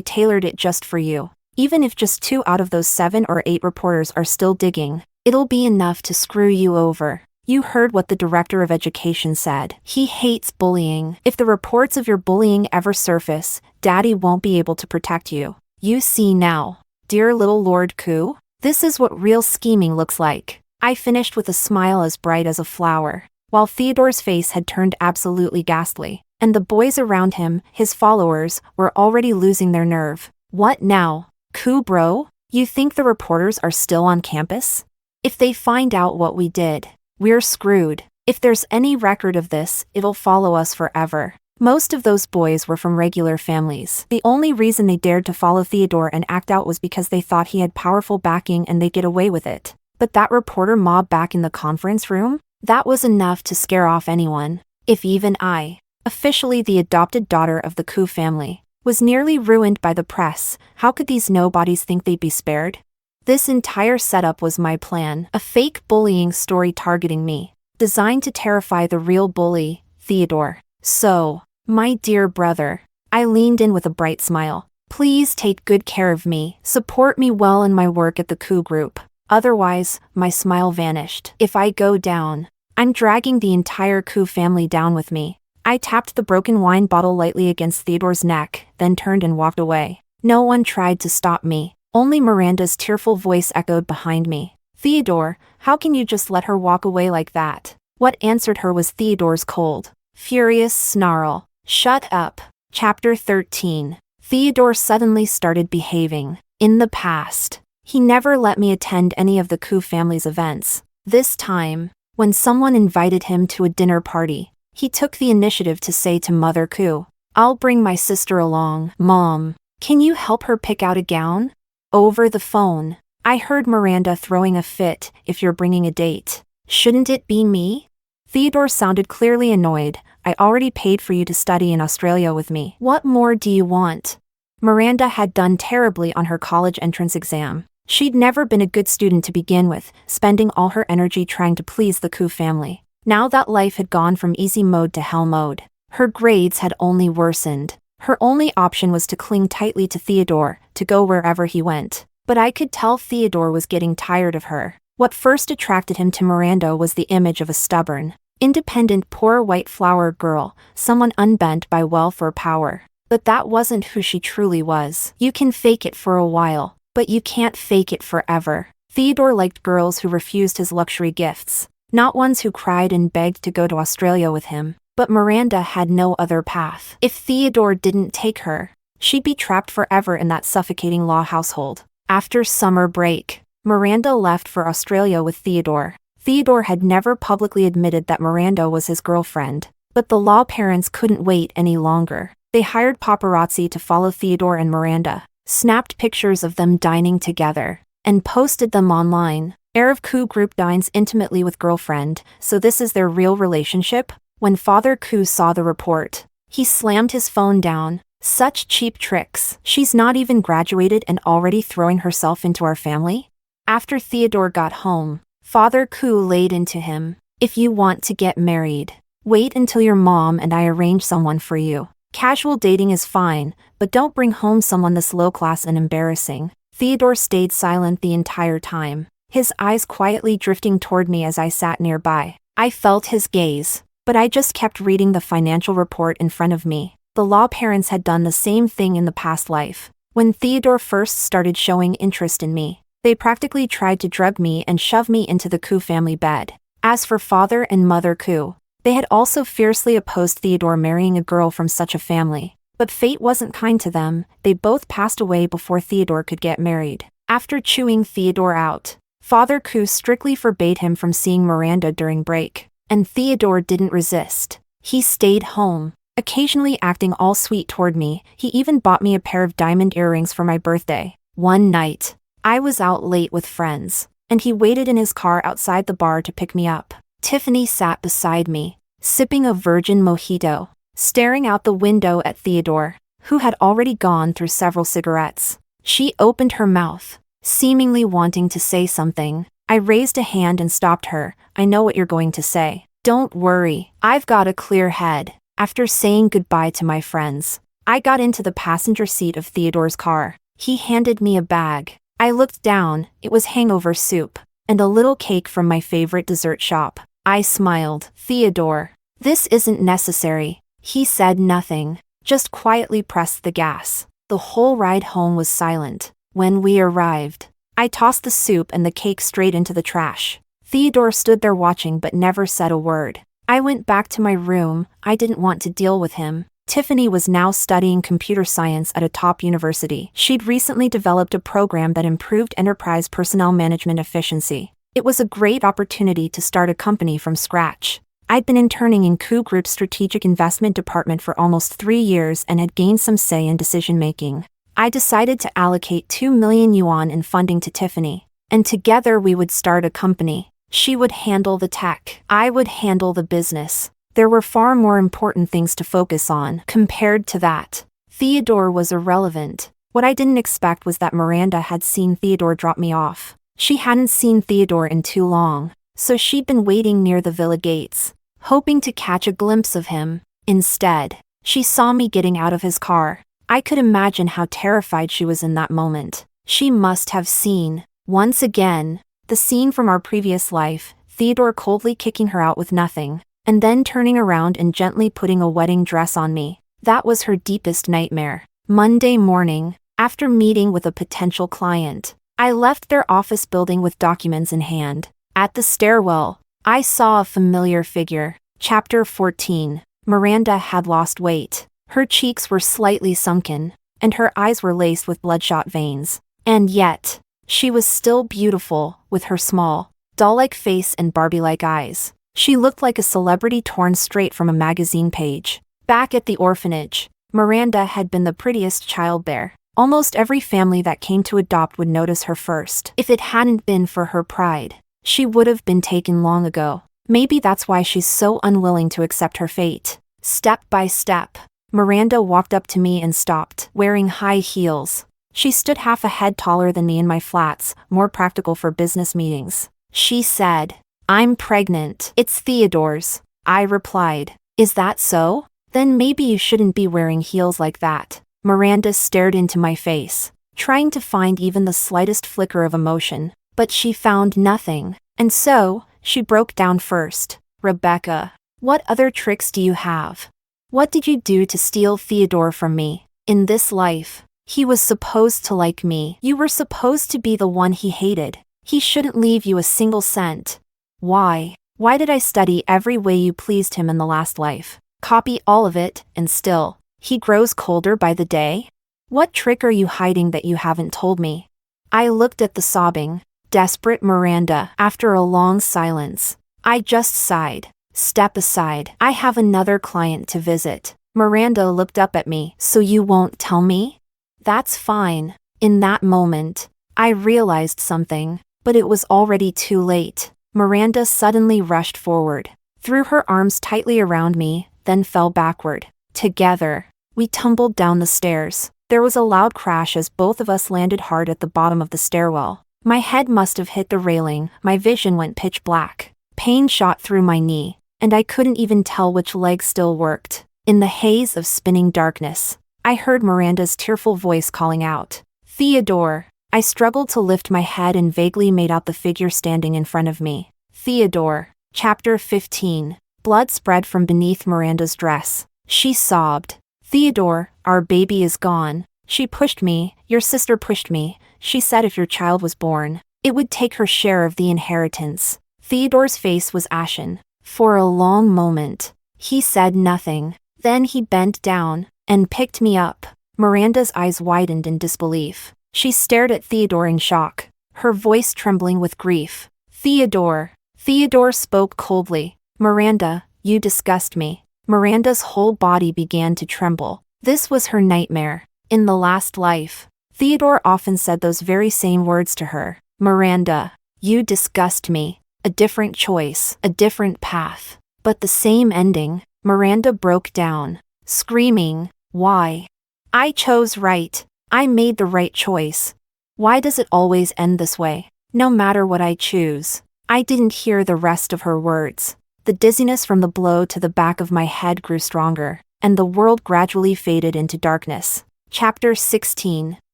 tailored it just for you. Even if just 2 out of those 7 or 8 reporters are still digging, it'll be enough to screw you over. You heard what the director of education said. He hates bullying. If the reports of your bullying ever surface, Daddy won't be able to protect you. You see now. Dear little Lord Koo, this is what real scheming looks like. I finished with a smile as bright as a flower, while Theodore's face had turned absolutely ghastly, and the boys around him, his followers, were already losing their nerve. What now? Koo bro? You think the reporters are still on campus? If they find out what we did, we're screwed. If there's any record of this, it'll follow us forever. Most of those boys were from regular families. The only reason they dared to follow Theodore and act out was because they thought he had powerful backing and they'd get away with it. But that reporter mob back in the conference room? That was enough to scare off anyone. If even I, officially the adopted daughter of the Koo family, was nearly ruined by the press, how could these nobodies think they'd be spared? This entire setup was my plan, a fake bullying story targeting me, designed to terrify the real bully, Theodore. So, my dear brother, I leaned in with a bright smile. Please take good care of me, support me well in my work at the Koo group. Otherwise, my smile vanished. If I go down, I'm dragging the entire Koo family down with me. I tapped the broken wine bottle lightly against Theodore's neck, then turned and walked away. No one tried to stop me. Only Miranda's tearful voice echoed behind me. Theodore, how can you just let her walk away like that? What answered her was Theodore's cold, furious snarl. Shut up. Chapter 13. Theodore suddenly started behaving. In the past, he never let me attend any of the Koo family's events. This time, when someone invited him to a dinner party, he took the initiative to say to Mother Koo, I'll bring my sister along. Mom, can you help her pick out a gown? Over the phone, I heard Miranda throwing a fit. If you're bringing a date, shouldn't it be me? Theodore sounded clearly annoyed. I already paid for you to study in Australia with me. What more do you want? Miranda had done terribly on her college entrance exam. She'd never been a good student to begin with, spending all her energy trying to please the Koo family. Now that life had gone from easy mode to hell mode, her grades had only worsened. Her only option was to cling tightly to Theodore, to go wherever he went. But I could tell Theodore was getting tired of her. What first attracted him to Miranda was the image of a stubborn, independent poor white flower girl, someone unbent by wealth or power. But that wasn't who she truly was. You can fake it for a while, but you can't fake it forever. Theodore liked girls who refused his luxury gifts, not ones who cried and begged to go to Australia with him. But Miranda had no other path. If Theodore didn't take her, she'd be trapped forever in that suffocating law household. After summer break, Miranda left for Australia with Theodore. Theodore had never publicly admitted that Miranda was his girlfriend, but the law parents couldn't wait any longer. They hired paparazzi to follow Theodore and Miranda, snapped pictures of them dining together, and posted them online. Heir of Koo group dines intimately with girlfriend, so this is their real relationship? When Father Koo saw the report, he slammed his phone down. Such cheap tricks. She's not even graduated and already throwing herself into our family? After Theodore got home, Father Koo laid into him. If you want to get married, wait until your mom and I arrange someone for you. Casual dating is fine, but don't bring home someone this low class and embarrassing. Theodore stayed silent the entire time, his eyes quietly drifting toward me as I sat nearby. I felt his gaze, but I just kept reading the financial report in front of me. The law parents had done the same thing in the past life. When Theodore first started showing interest in me, they practically tried to drug me and shove me into the Koo family bed. As for Father and Mother Koo, they had also fiercely opposed Theodore marrying a girl from such a family. But fate wasn't kind to them. They both passed away before Theodore could get married. After chewing Theodore out, Father Koo strictly forbade him from seeing Miranda during break. And Theodore didn't resist. He stayed home, occasionally acting all sweet toward me. He even bought me a pair of diamond earrings for my birthday. One night, I was out late with friends, and he waited in his car outside the bar to pick me up. Tiffany sat beside me, sipping a virgin mojito, staring out the window at Theodore, who had already gone through several cigarettes. She opened her mouth, seemingly wanting to say something, I raised a hand and stopped her. I know what you're going to say. Don't worry, I've got a clear head. After saying goodbye to my friends, I got into the passenger seat of Theodore's car. He handed me a bag. I looked down, it was hangover soup, and a little cake from my favorite dessert shop. I smiled. Theodore, this isn't necessary. He said nothing, just quietly pressed the gas. The whole ride home was silent. When we arrived, I tossed the soup and the cake straight into the trash. Theodore stood there watching but never said a word. I went back to my room. I didn't want to deal with him. Tiffany was now studying computer science at a top university. She'd recently developed a program that improved enterprise personnel management efficiency. It was a great opportunity to start a company from scratch. I'd been interning in Coup Group's strategic investment department for almost 3 years and had gained some say in decision-making. I decided to allocate 2 million yuan in funding to Tiffany, and together we would start a company. She would handle the tech. I would handle the business. There were far more important things to focus on. Compared to that, Theodore was irrelevant. What I didn't expect was that Miranda had seen Theodore drop me off. She hadn't seen Theodore in too long, so she'd been waiting near the villa gates, hoping to catch a glimpse of him. Instead, she saw me getting out of his car. I could imagine how terrified she was in that moment. She must have seen, once again, the scene from our previous life, Theodore coldly kicking her out with nothing, and then turning around and gently putting a wedding dress on me. That was her deepest nightmare. Monday morning, after meeting with a potential client, I left their office building with documents in hand. At the stairwell, I saw a familiar figure. Chapter 14. Miranda had lost weight. Her cheeks were slightly sunken, and her eyes were laced with bloodshot veins. And yet, she was still beautiful, with her small, doll-like face and Barbie-like eyes. She looked like a celebrity torn straight from a magazine page. Back at the orphanage, Miranda had been the prettiest child there. Almost every family that came to adopt would notice her first. If it hadn't been for her pride, she would have been taken long ago. Maybe that's why she's so unwilling to accept her fate. Step by step, Miranda walked up to me and stopped, wearing high heels. She stood half a head taller than me in my flats, more practical for business meetings. She said, "I'm pregnant." "It's Theodore's," I replied. "Is that so? Then maybe you shouldn't be wearing heels like that." Miranda stared into my face, trying to find even the slightest flicker of emotion, but she found nothing. And so, she broke down first. "Rebecca, what other tricks do you have? What did you do to steal Theodore from me? In this life, he was supposed to like me. You were supposed to be the one he hated. He shouldn't leave you a single cent. Why? Why did I study every way you pleased him in the last life? Copy all of it, and still, he grows colder by the day? What trick are you hiding that you haven't told me?" I looked at the sobbing, desperate Miranda. After a long silence, I just sighed. "Step aside. I have another client to visit." Miranda looked up at me. "So you won't tell me?" "That's fine." In that moment, I realized something, but it was already too late. Miranda suddenly rushed forward, threw her arms tightly around me, then fell backward. Together, we tumbled down the stairs. There was a loud crash as both of us landed hard at the bottom of the stairwell. My head must have hit the railing. My vision went pitch black. Pain shot through my knee, and I couldn't even tell which leg still worked. In the haze of spinning darkness, I heard Miranda's tearful voice calling out, "Theodore." I struggled to lift my head and vaguely made out the figure standing in front of me. Theodore. Chapter 15. Blood spread from beneath Miranda's dress. She sobbed. "Theodore, our baby is gone." She pushed me. "Your sister pushed me. She said if your child was born, it would take her share of the inheritance." Theodore's face was ashen. For a long moment, he said nothing. Then he bent down and picked me up. Miranda's eyes widened in disbelief. She stared at Theodore in shock, her voice trembling with grief. "Theodore." Theodore spoke coldly. "Miranda, you disgust me." Miranda's whole body began to tremble. This was her nightmare. In the last life, Theodore often said those very same words to her. "Miranda, you disgust me." A different choice, a different path, but the same ending. Miranda broke down, screaming, "Why? I chose right. I made the right choice. Why does it always end this way?" No matter what I choose. I didn't hear the rest of her words. The dizziness from the blow to the back of my head grew stronger, and the world gradually faded into darkness. Chapter 16.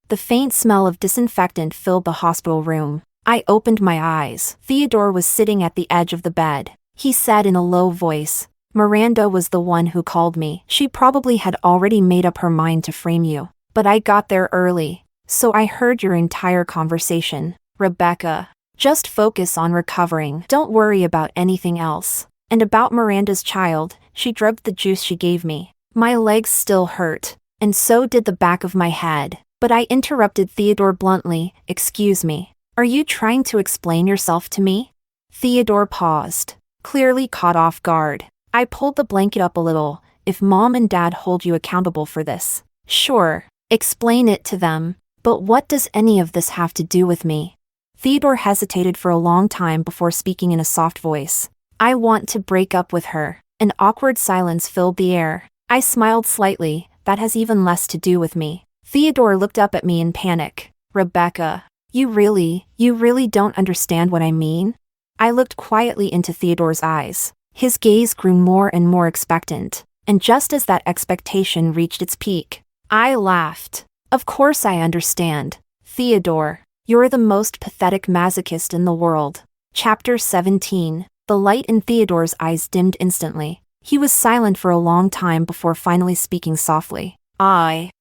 The faint smell of disinfectant filled the hospital room. I opened my eyes. Theodore was sitting at the edge of the bed. He said in a low voice, "Miranda was the one who called me. She probably had already made up her mind to frame you. But I got there early, so I heard your entire conversation. Rebecca, just focus on recovering. Don't worry about anything else. And about Miranda's child, she drugged the juice she gave me. My legs still hurt, and so did the back of my head." But I interrupted Theodore bluntly, "Excuse me. Are you trying to explain yourself to me?" Theodore paused, clearly caught off guard. I pulled the blanket up a little. "If Mom and Dad hold you accountable for this, sure, explain it to them. But what does any of this have to do with me?" Theodore hesitated for a long time before speaking in a soft voice. "I want to break up with her." An awkward silence filled the air. I smiled slightly. "That has even less to do with me." Theodore looked up at me in panic. "Rebecca, you really don't understand what I mean?" I looked quietly into Theodore's eyes. His gaze grew more and more expectant, and just as that expectation reached its peak, I laughed. "Of course I understand. Theodore, you're the most pathetic masochist in the world." Chapter 17. The light in Theodore's eyes dimmed instantly. He was silent for a long time before finally speaking softly. I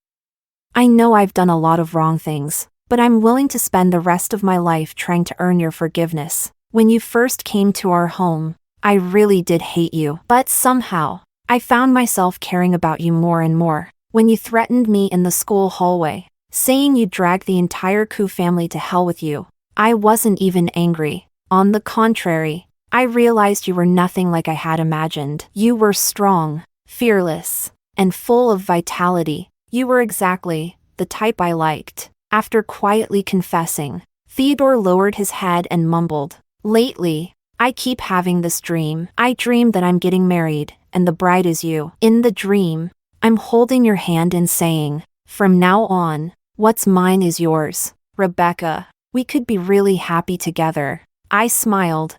know I've done a lot of wrong things, but I'm willing to spend the rest of my life trying to earn your forgiveness. When you first came to our home, I really did hate you. But somehow, I found myself caring about you more and more. When you threatened me in the school hallway, saying you'd drag the entire Koo family to hell with you, I wasn't even angry. On the contrary, I realized you were nothing like I had imagined. You were strong, fearless, and full of vitality. You were exactly the type I liked. After quietly confessing, Theodore lowered his head and mumbled, "Lately, I keep having this dream. I dream that I'm getting married, and the bride is you. In the dream, I'm holding your hand and saying, from now on, what's mine is yours. Rebecca, we could be really happy together." I smiled,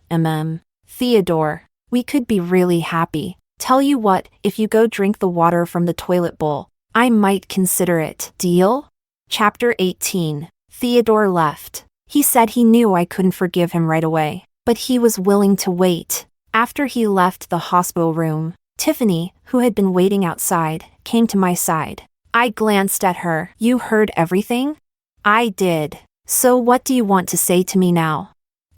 Theodore, we could be really happy. Tell you what, if you go drink the water from the toilet bowl, I might consider it. Deal? Chapter 18. Theodore left. He said he knew I couldn't forgive him right away, but he was willing to wait. After he left the hospital room, Tiffany, who had been waiting outside, came to my side. I glanced at her. "You heard everything?" "I did. So what do you want to say to me now?"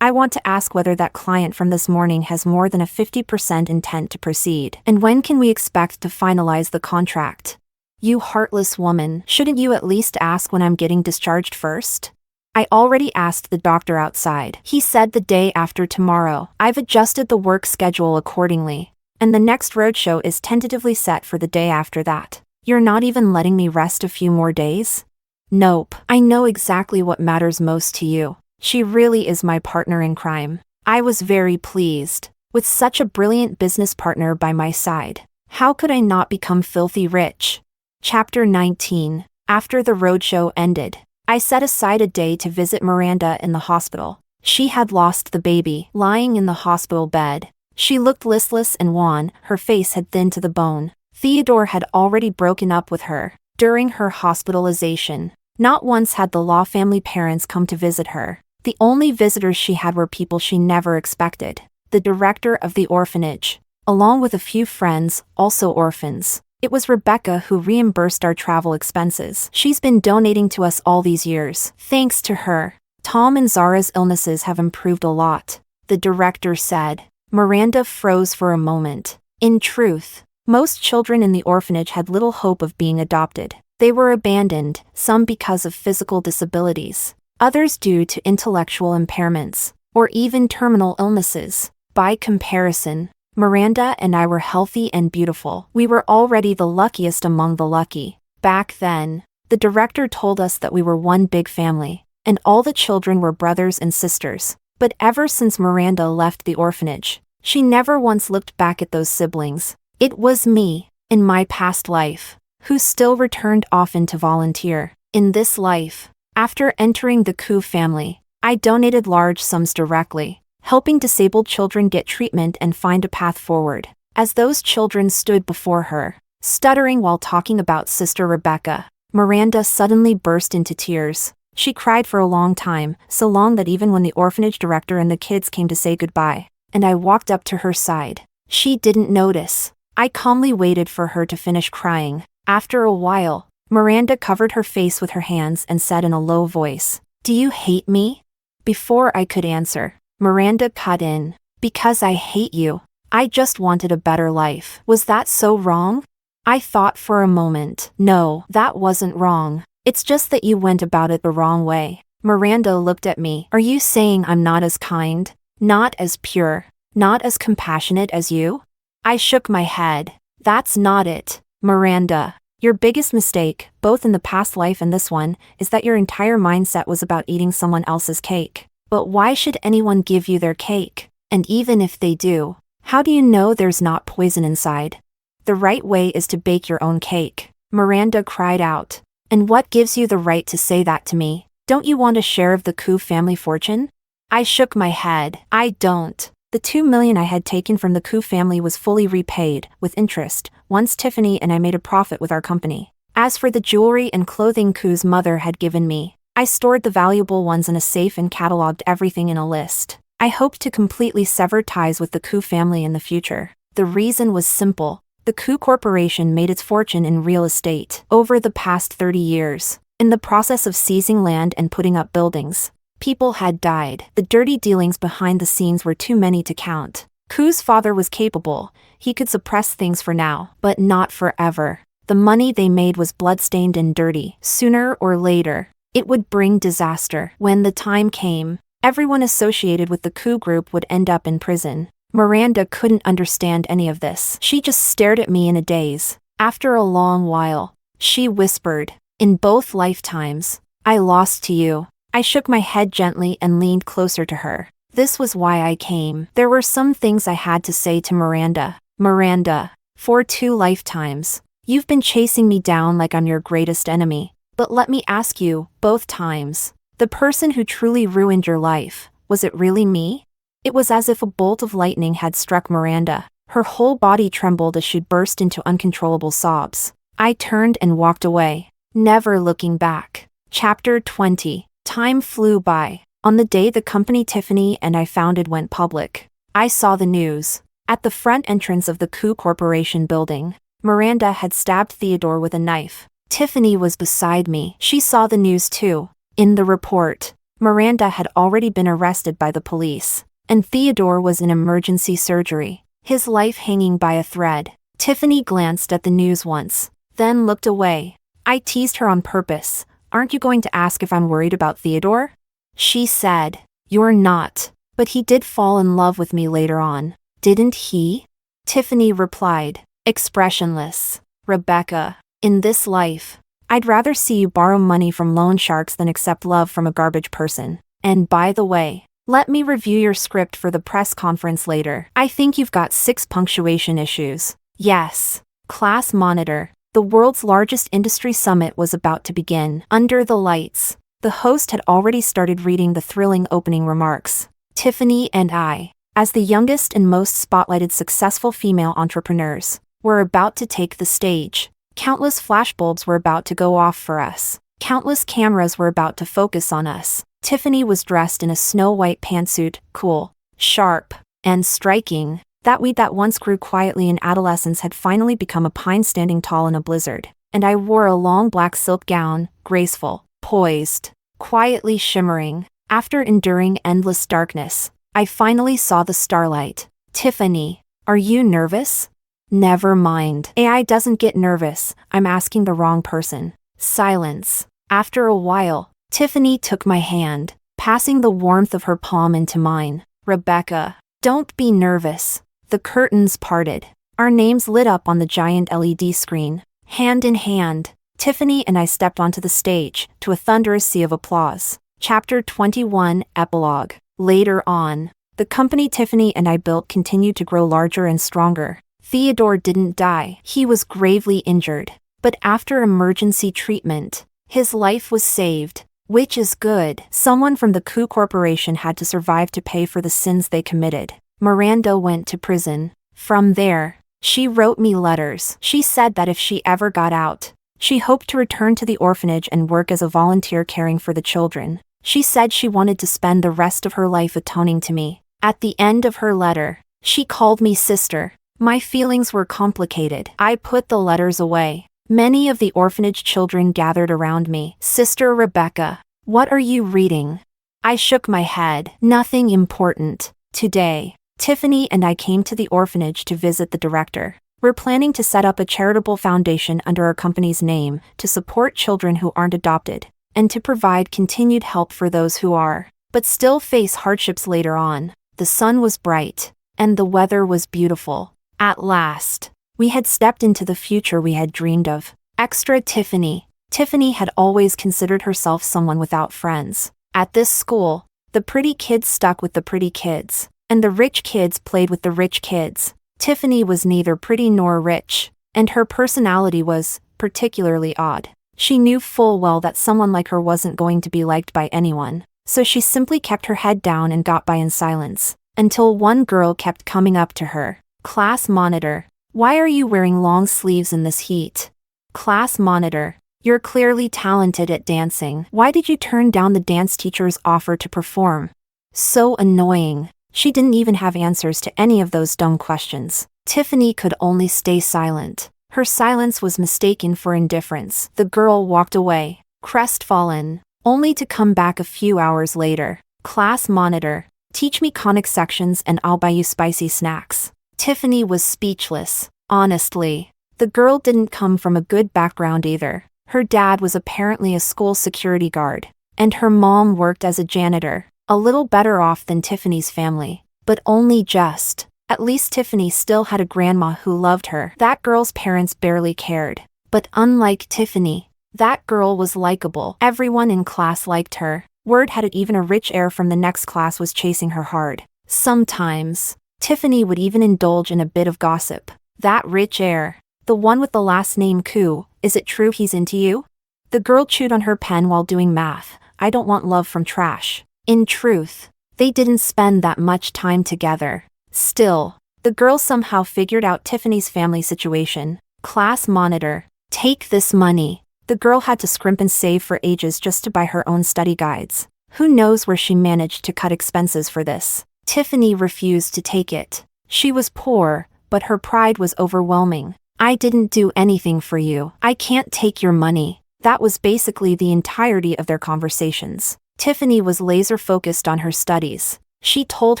"I want to ask whether that client from this morning has more than a 50% intent to proceed, and when can we expect to finalize the contract?" "You heartless woman, shouldn't you at least ask when I'm getting discharged first?" "I already asked the doctor outside. He said the day after tomorrow. I've adjusted the work schedule accordingly, and the next roadshow is tentatively set for the day after that. You're not even letting me rest a few more days?" "Nope. I know exactly what matters most to you. She really is my partner in crime." I was very pleased. With such a brilliant business partner by my side, how could I not become filthy rich? Chapter 19. After the roadshow ended, I set aside a day to visit Miranda in the hospital. She had lost the baby, lying in the hospital bed. She looked listless and wan, her face had thinned to the bone. Theodore had already broken up with her during her hospitalization. Not once had the Law family parents come to visit her. The only visitors she had were people she never expected. The director of the orphanage, along with a few friends, also orphans. It was Rebecca who reimbursed our travel expenses. She's been donating to us all these years. Thanks to her, Tom and Zara's illnesses have improved a lot, the director said. Miranda froze for a moment. In truth, most children in the orphanage had little hope of being adopted. They were abandoned, some because of physical disabilities, others due to intellectual impairments, or even terminal illnesses. By comparison, Miranda and I were healthy and beautiful. We were already the luckiest among the lucky. Back then, the director told us that we were one big family, and all the children were brothers and sisters. But ever since Miranda left the orphanage, she never once looked back at those siblings. It was me, in my past life, who still returned often to volunteer. In this life, after entering the Koo family, I donated large sums directly, helping disabled children get treatment and find a path forward. As those children stood before her, stuttering while talking about Sister Rebecca, Miranda suddenly burst into tears. She cried for a long time, so long that even when the orphanage director and the kids came to say goodbye, and I walked up to her side, she didn't notice. I calmly waited for her to finish crying. After a while, Miranda covered her face with her hands and said in a low voice, "Do you hate me?" Before I could answer, Miranda cut in, "Because I hate you. I just wanted a better life. Was that so wrong?" I thought for a moment. No, that wasn't wrong. It's just that you went about it the wrong way. Miranda looked at me. Are you saying I'm not as kind, not as pure, not as compassionate as you? I shook my head. That's not it, Miranda. Your biggest mistake, both in the past life and this one, is that your entire mindset was about eating someone else's cake. But why should anyone give you their cake? And even if they do, how do you know there's not poison inside? The right way is to bake your own cake. Miranda cried out. And what gives you the right to say that to me? Don't you want a share of the Koo family fortune? I shook my head. I don't. The $2 million I had taken from the Koo family was fully repaid, with interest, once Tiffany and I made a profit with our company. As for the jewelry and clothing Koo's mother had given me, I stored the valuable ones in a safe and cataloged everything in a list. I hoped to completely sever ties with the Koo family in the future. The reason was simple. The Koo Corporation made its fortune in real estate over the past 30 years. In the process of seizing land and putting up buildings, people had died. The dirty dealings behind the scenes were too many to count. Koo's father was capable. He could suppress things for now, but not forever. The money they made was blood-stained and dirty. Sooner or later, it would bring disaster. When the time came, everyone associated with the Koo group would end up in prison. Miranda couldn't understand any of this. She just stared at me in a daze. After a long while, she whispered, "In both lifetimes, I lost to you." I shook my head gently and leaned closer to her. This was why I came. There were some things I had to say to Miranda. Miranda, for 2 lifetimes, you've been chasing me down like I'm your greatest enemy. But let me ask you, both times, the person who truly ruined your life, was it really me? It was as if a bolt of lightning had struck Miranda. Her whole body trembled as she burst into uncontrollable sobs. I turned and walked away, never looking back. Chapter 20. Time flew by. On the day the company Tiffany and I founded went public, I saw the news. At the front entrance of the Koo Corporation building, Miranda had stabbed Theodore with a knife. Tiffany was beside me. She saw the news too. In the report, Miranda had already been arrested by the police, and Theodore was in emergency surgery, his life hanging by a thread. Tiffany glanced at the news once, then looked away. I teased her on purpose. "Aren't you going to ask if I'm worried about Theodore?" She said, "You're not. But he did fall in love with me later on, didn't he?" Tiffany replied, expressionless, "Rebecca, in this life, I'd rather see you borrow money from loan sharks than accept love from a garbage person. And by the way, let me review your script for the press conference later. I think you've got 6 punctuation issues." Yes. Class monitor. The world's largest industry summit was about to begin. Under the lights, the host had already started reading the thrilling opening remarks. Tiffany and I, as the youngest and most spotlighted successful female entrepreneurs, were about to take the stage. Countless flashbulbs were about to go off for us. Countless cameras were about to focus on us. Tiffany was dressed in a snow-white pantsuit, cool, sharp, and striking. That weed that once grew quietly in adolescence had finally become a pine standing tall in a blizzard. And I wore a long black silk gown, graceful, poised, quietly shimmering. After enduring endless darkness, I finally saw the starlight. "Tiffany, are you nervous?" "Never mind. AI doesn't get nervous. I'm asking the wrong person." Silence. After a while, Tiffany took my hand, passing the warmth of her palm into mine. "Rebecca, don't be nervous." The curtains parted. Our names lit up on the giant LED screen. Hand in hand, Tiffany and I stepped onto the stage, to a thunderous sea of applause. Chapter 21, Epilogue. Later on, the company Tiffany and I built continued to grow larger and stronger. Theodore didn't die. He was gravely injured. But after emergency treatment, his life was saved. Which is good. Someone from the coup corporation had to survive to pay for the sins they committed. Miranda went to prison. From there, she wrote me letters. She said that if she ever got out, she hoped to return to the orphanage and work as a volunteer caring for the children. She said she wanted to spend the rest of her life atoning to me. At the end of her letter, she called me sister. My feelings were complicated. I put the letters away. Many of the orphanage children gathered around me. Sister Rebecca, what are you reading? I shook my head. Nothing important. Today, Tiffany and I came to the orphanage to visit the director. We're planning to set up a charitable foundation under our company's name to support children who aren't adopted, and to provide continued help for those who are, but still face hardships later on. The sun was bright, and the weather was beautiful. At last, we had stepped into the future we had dreamed of. Extra Tiffany. Tiffany had always considered herself someone without friends. At this school, the pretty kids stuck with the pretty kids, and the rich kids played with the rich kids. Tiffany was neither pretty nor rich, and her personality was particularly odd. She knew full well that someone like her wasn't going to be liked by anyone, so she simply kept her head down and got by in silence, until one girl kept coming up to her. Class monitor, why are you wearing long sleeves in this heat? Class monitor, you're clearly talented at dancing. Why did you turn down the dance teacher's offer to perform? So annoying. She didn't even have answers to any of those dumb questions. Tiffany could only stay silent. Her silence was mistaken for indifference. The girl walked away, crestfallen, only to come back a few hours later. Class monitor, teach me conic sections and I'll buy you spicy snacks. Tiffany was speechless. Honestly, the girl didn't come from a good background either. Her dad was apparently a school security guard, and her mom worked as a janitor. A little better off than Tiffany's family, but only just. At least Tiffany still had a grandma who loved her. That girl's parents barely cared. But unlike Tiffany, that girl was likable. Everyone in class liked her. Word had it even a rich heir from the next class was chasing her hard. Sometimes, Tiffany would even indulge in a bit of gossip. That rich heir, the one with the last name Koo, is it true he's into you? The girl chewed on her pen while doing math. I don't want love from trash. In truth, they didn't spend that much time together. Still, the girl somehow figured out Tiffany's family situation. Class monitor, take this money. The girl had to scrimp and save for ages just to buy her own study guides. Who knows where she managed to cut expenses for this? Tiffany refused to take it. She was poor, but her pride was overwhelming. I didn't do anything for you. I can't take your money. That was basically the entirety of their conversations. Tiffany was laser-focused on her studies. She told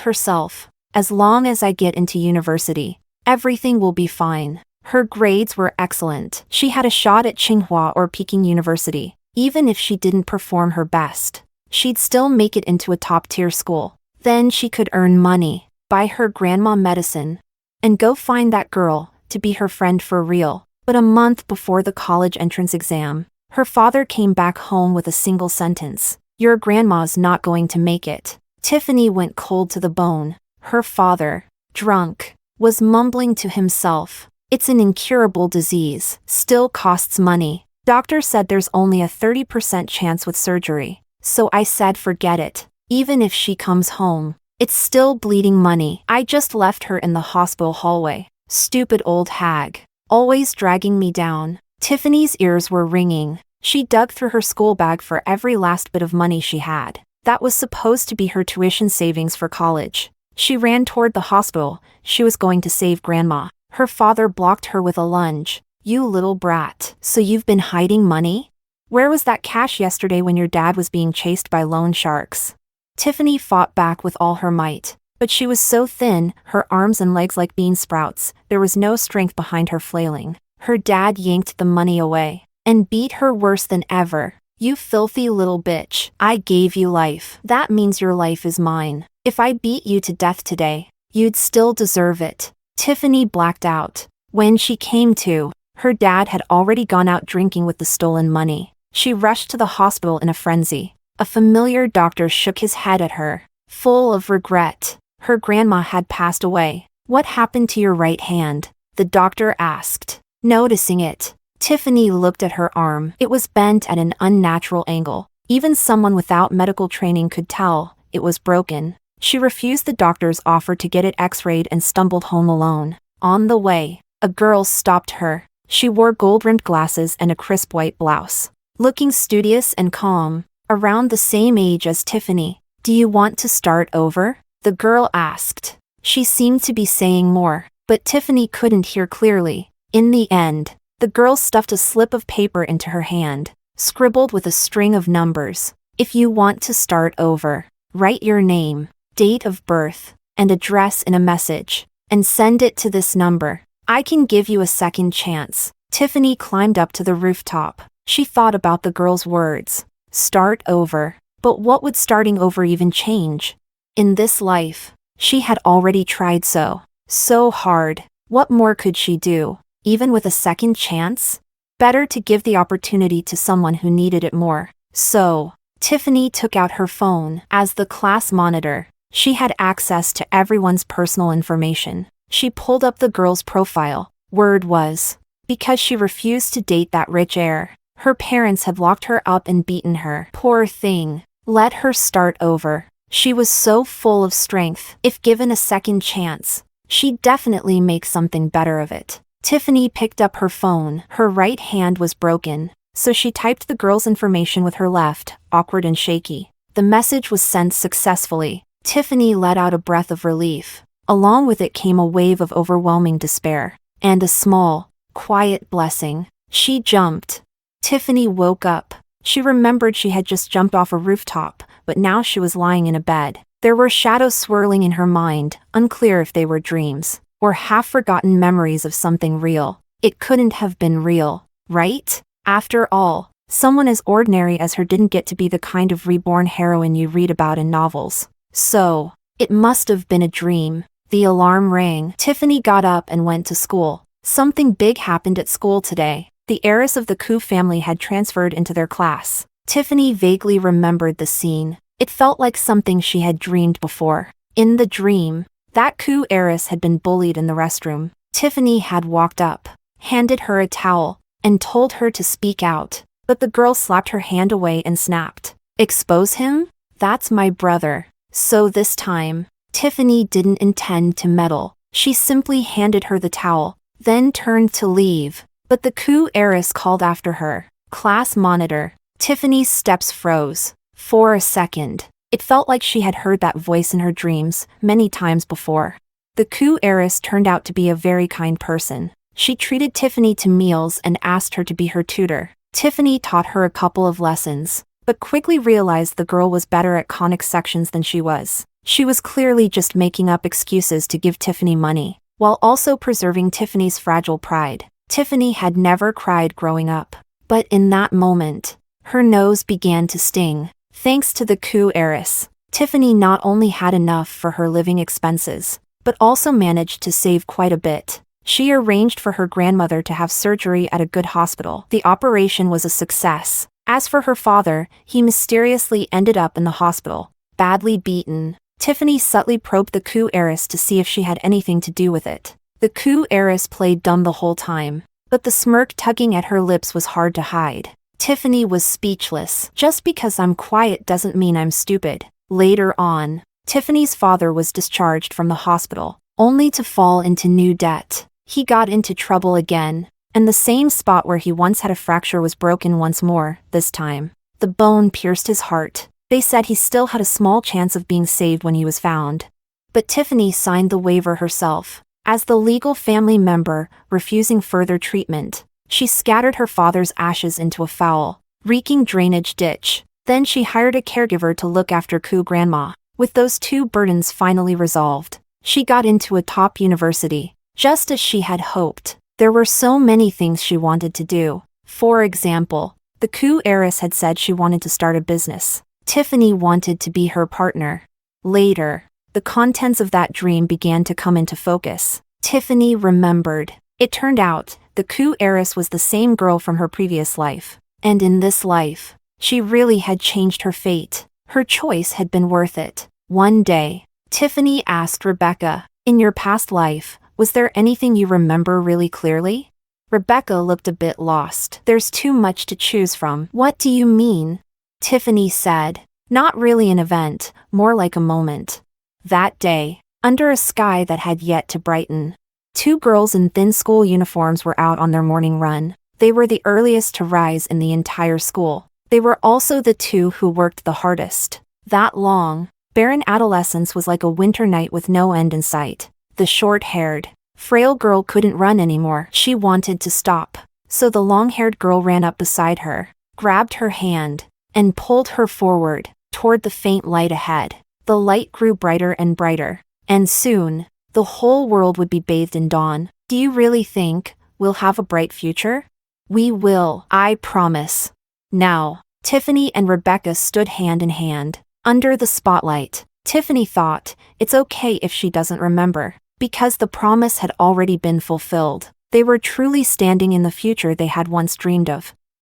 herself, as long as I get into university, everything will be fine. Her grades were excellent. She had a shot at Tsinghua or Peking University. Even if she didn't perform her best, she'd still make it into a top-tier school. Then she could earn money, buy her grandma medicine, and go find that girl to be her friend for real. But a month before the college entrance exam, her father came back home with a single sentence. Your grandma's not going to make it. Tiffany went cold to the bone. Her father, drunk, was mumbling to himself. It's an incurable disease. Still costs money. Doctor said there's only a 30% chance with surgery. So I said forget it. Even if she comes home, it's still bleeding money. I just left her in the hospital hallway. Stupid old hag. Always dragging me down. Tiffany's ears were ringing. She dug through her school bag for every last bit of money she had. That was supposed to be her tuition savings for college. She ran toward the hospital. She was going to save Grandma. Her father blocked her with a lunge. You little brat. So you've been hiding money? Where was that cash yesterday when your dad was being chased by loan sharks? Tiffany fought back with all her might. But she was so thin, her arms and legs like bean sprouts, there was no strength behind her flailing. Her dad yanked the money away and beat her worse than ever. You filthy little bitch. I gave you life. That means your life is mine. If I beat you to death today, you'd still deserve it. Tiffany blacked out. When she came to, her dad had already gone out drinking with the stolen money. She rushed to the hospital in a frenzy. A familiar doctor shook his head at her, full of regret. Her grandma had passed away. What happened to your right hand? The doctor asked. Noticing it, Tiffany looked at her arm. It was bent at an unnatural angle. Even someone without medical training could tell it was broken. She refused the doctor's offer to get it x-rayed and stumbled home alone. On the way, a girl stopped her. She wore gold-rimmed glasses and a crisp white blouse. Looking studious and calm, around the same age as Tiffany. "Do you want to start over?" the girl asked. She seemed to be saying more, but Tiffany couldn't hear clearly. In the end, the girl stuffed a slip of paper into her hand, scribbled with a string of numbers. "If you want to start over, write your name, date of birth, and address in a message, and send it to this number. I can give you a second chance." Tiffany climbed up to the rooftop. She thought about the girl's words. Start over. But what would starting over even change? In this life, she had already tried so hard. What more could she do, even with a second chance? Better to give the opportunity to someone who needed it more. So, Tiffany took out her phone. As the class monitor, she had access to everyone's personal information. She pulled up the girl's profile. Word was, because she refused to date that rich heir, her parents had locked her up and beaten her. Poor thing. Let her start over. She was so full of strength. If given a second chance, she'd definitely make something better of it. Tiffany picked up her phone. Her right hand was broken, so she typed the girl's information with her left, awkward and shaky. The message was sent successfully. Tiffany let out a breath of relief. Along with it came a wave of overwhelming despair. And a small, quiet blessing. She jumped. Tiffany woke up. She remembered she had just jumped off a rooftop, but now she was lying in a bed. There were shadows swirling in her mind, unclear if they were dreams, or half-forgotten memories of something real. It couldn't have been real, right? After all, someone as ordinary as her didn't get to be the kind of reborn heroine you read about in novels. So, it must have been a dream. The alarm rang. Tiffany got up and went to school. Something big happened at school today. The heiress of the Koo family had transferred into their class. Tiffany vaguely remembered the scene. It felt like something she had dreamed before. In the dream, that Koo heiress had been bullied in the restroom. Tiffany had walked up, handed her a towel, and told her to speak out. But the girl slapped her hand away and snapped. "Expose him? That's my brother." So this time, Tiffany didn't intend to meddle. She simply handed her the towel, then turned to leave. But the Koo heiress called after her. "Class monitor." Tiffany's steps froze. For a second, it felt like she had heard that voice in her dreams many times before. The Koo heiress turned out to be a very kind person. She treated Tiffany to meals and asked her to be her tutor. Tiffany taught her a couple of lessons, but quickly realized the girl was better at conics sections than she was. She was clearly just making up excuses to give Tiffany money, while also preserving Tiffany's fragile pride. Tiffany had never cried growing up, but in that moment, her nose began to sting. Thanks to the Koo heiress, Tiffany not only had enough for her living expenses, but also managed to save quite a bit. She arranged for her grandmother to have surgery at a good hospital. The operation was a success. As for her father, he mysteriously ended up in the hospital, badly beaten. Tiffany subtly probed the Koo heiress to see if she had anything to do with it. The Koo heiress played dumb the whole time, but the smirk tugging at her lips was hard to hide. Tiffany was speechless. Just because I'm quiet doesn't mean I'm stupid. Later on, Tiffany's father was discharged from the hospital, only to fall into new debt. He got into trouble again, and the same spot where he once had a fracture was broken once more, this time. The bone pierced his heart. They said he still had a small chance of being saved when he was found. But Tiffany signed the waiver herself. As the legal family member, refusing further treatment, she scattered her father's ashes into a foul, reeking drainage ditch. Then she hired a caregiver to look after Koo grandma. With those two burdens finally resolved, she got into a top university, just as she had hoped. There were so many things she wanted to do. For example, the Koo heiress had said she wanted to start a business. Tiffany wanted to be her partner. Later, the contents of that dream began to come into focus. Tiffany remembered. It turned out, the Koo heiress was the same girl from her previous life. And in this life, she really had changed her fate. Her choice had been worth it. One day, Tiffany asked Rebecca, "In your past life, was there anything you remember really clearly?" Rebecca looked a bit lost. "There's too much to choose from." "What do you mean?" Tiffany said. Not really an event, more like a moment. That day, under a sky that had yet to brighten, two girls in thin school uniforms were out on their morning run. They were the earliest to rise in the entire school. They were also the two who worked the hardest. That long, barren adolescence was like a winter night with no end in sight. The short-haired, frail girl couldn't run anymore. She wanted to stop. So the long-haired girl ran up beside her, grabbed her hand, and pulled her forward, toward the faint light ahead. The light grew brighter and brighter, and soon, the whole world would be bathed in dawn. Do you really think we'll have a bright future? We will, I promise. Now, Tiffany and Rebecca stood hand in hand, under the spotlight. Tiffany thought, it's okay if she doesn't remember, because the promise had already been fulfilled. They were truly standing in the future they had once dreamed of.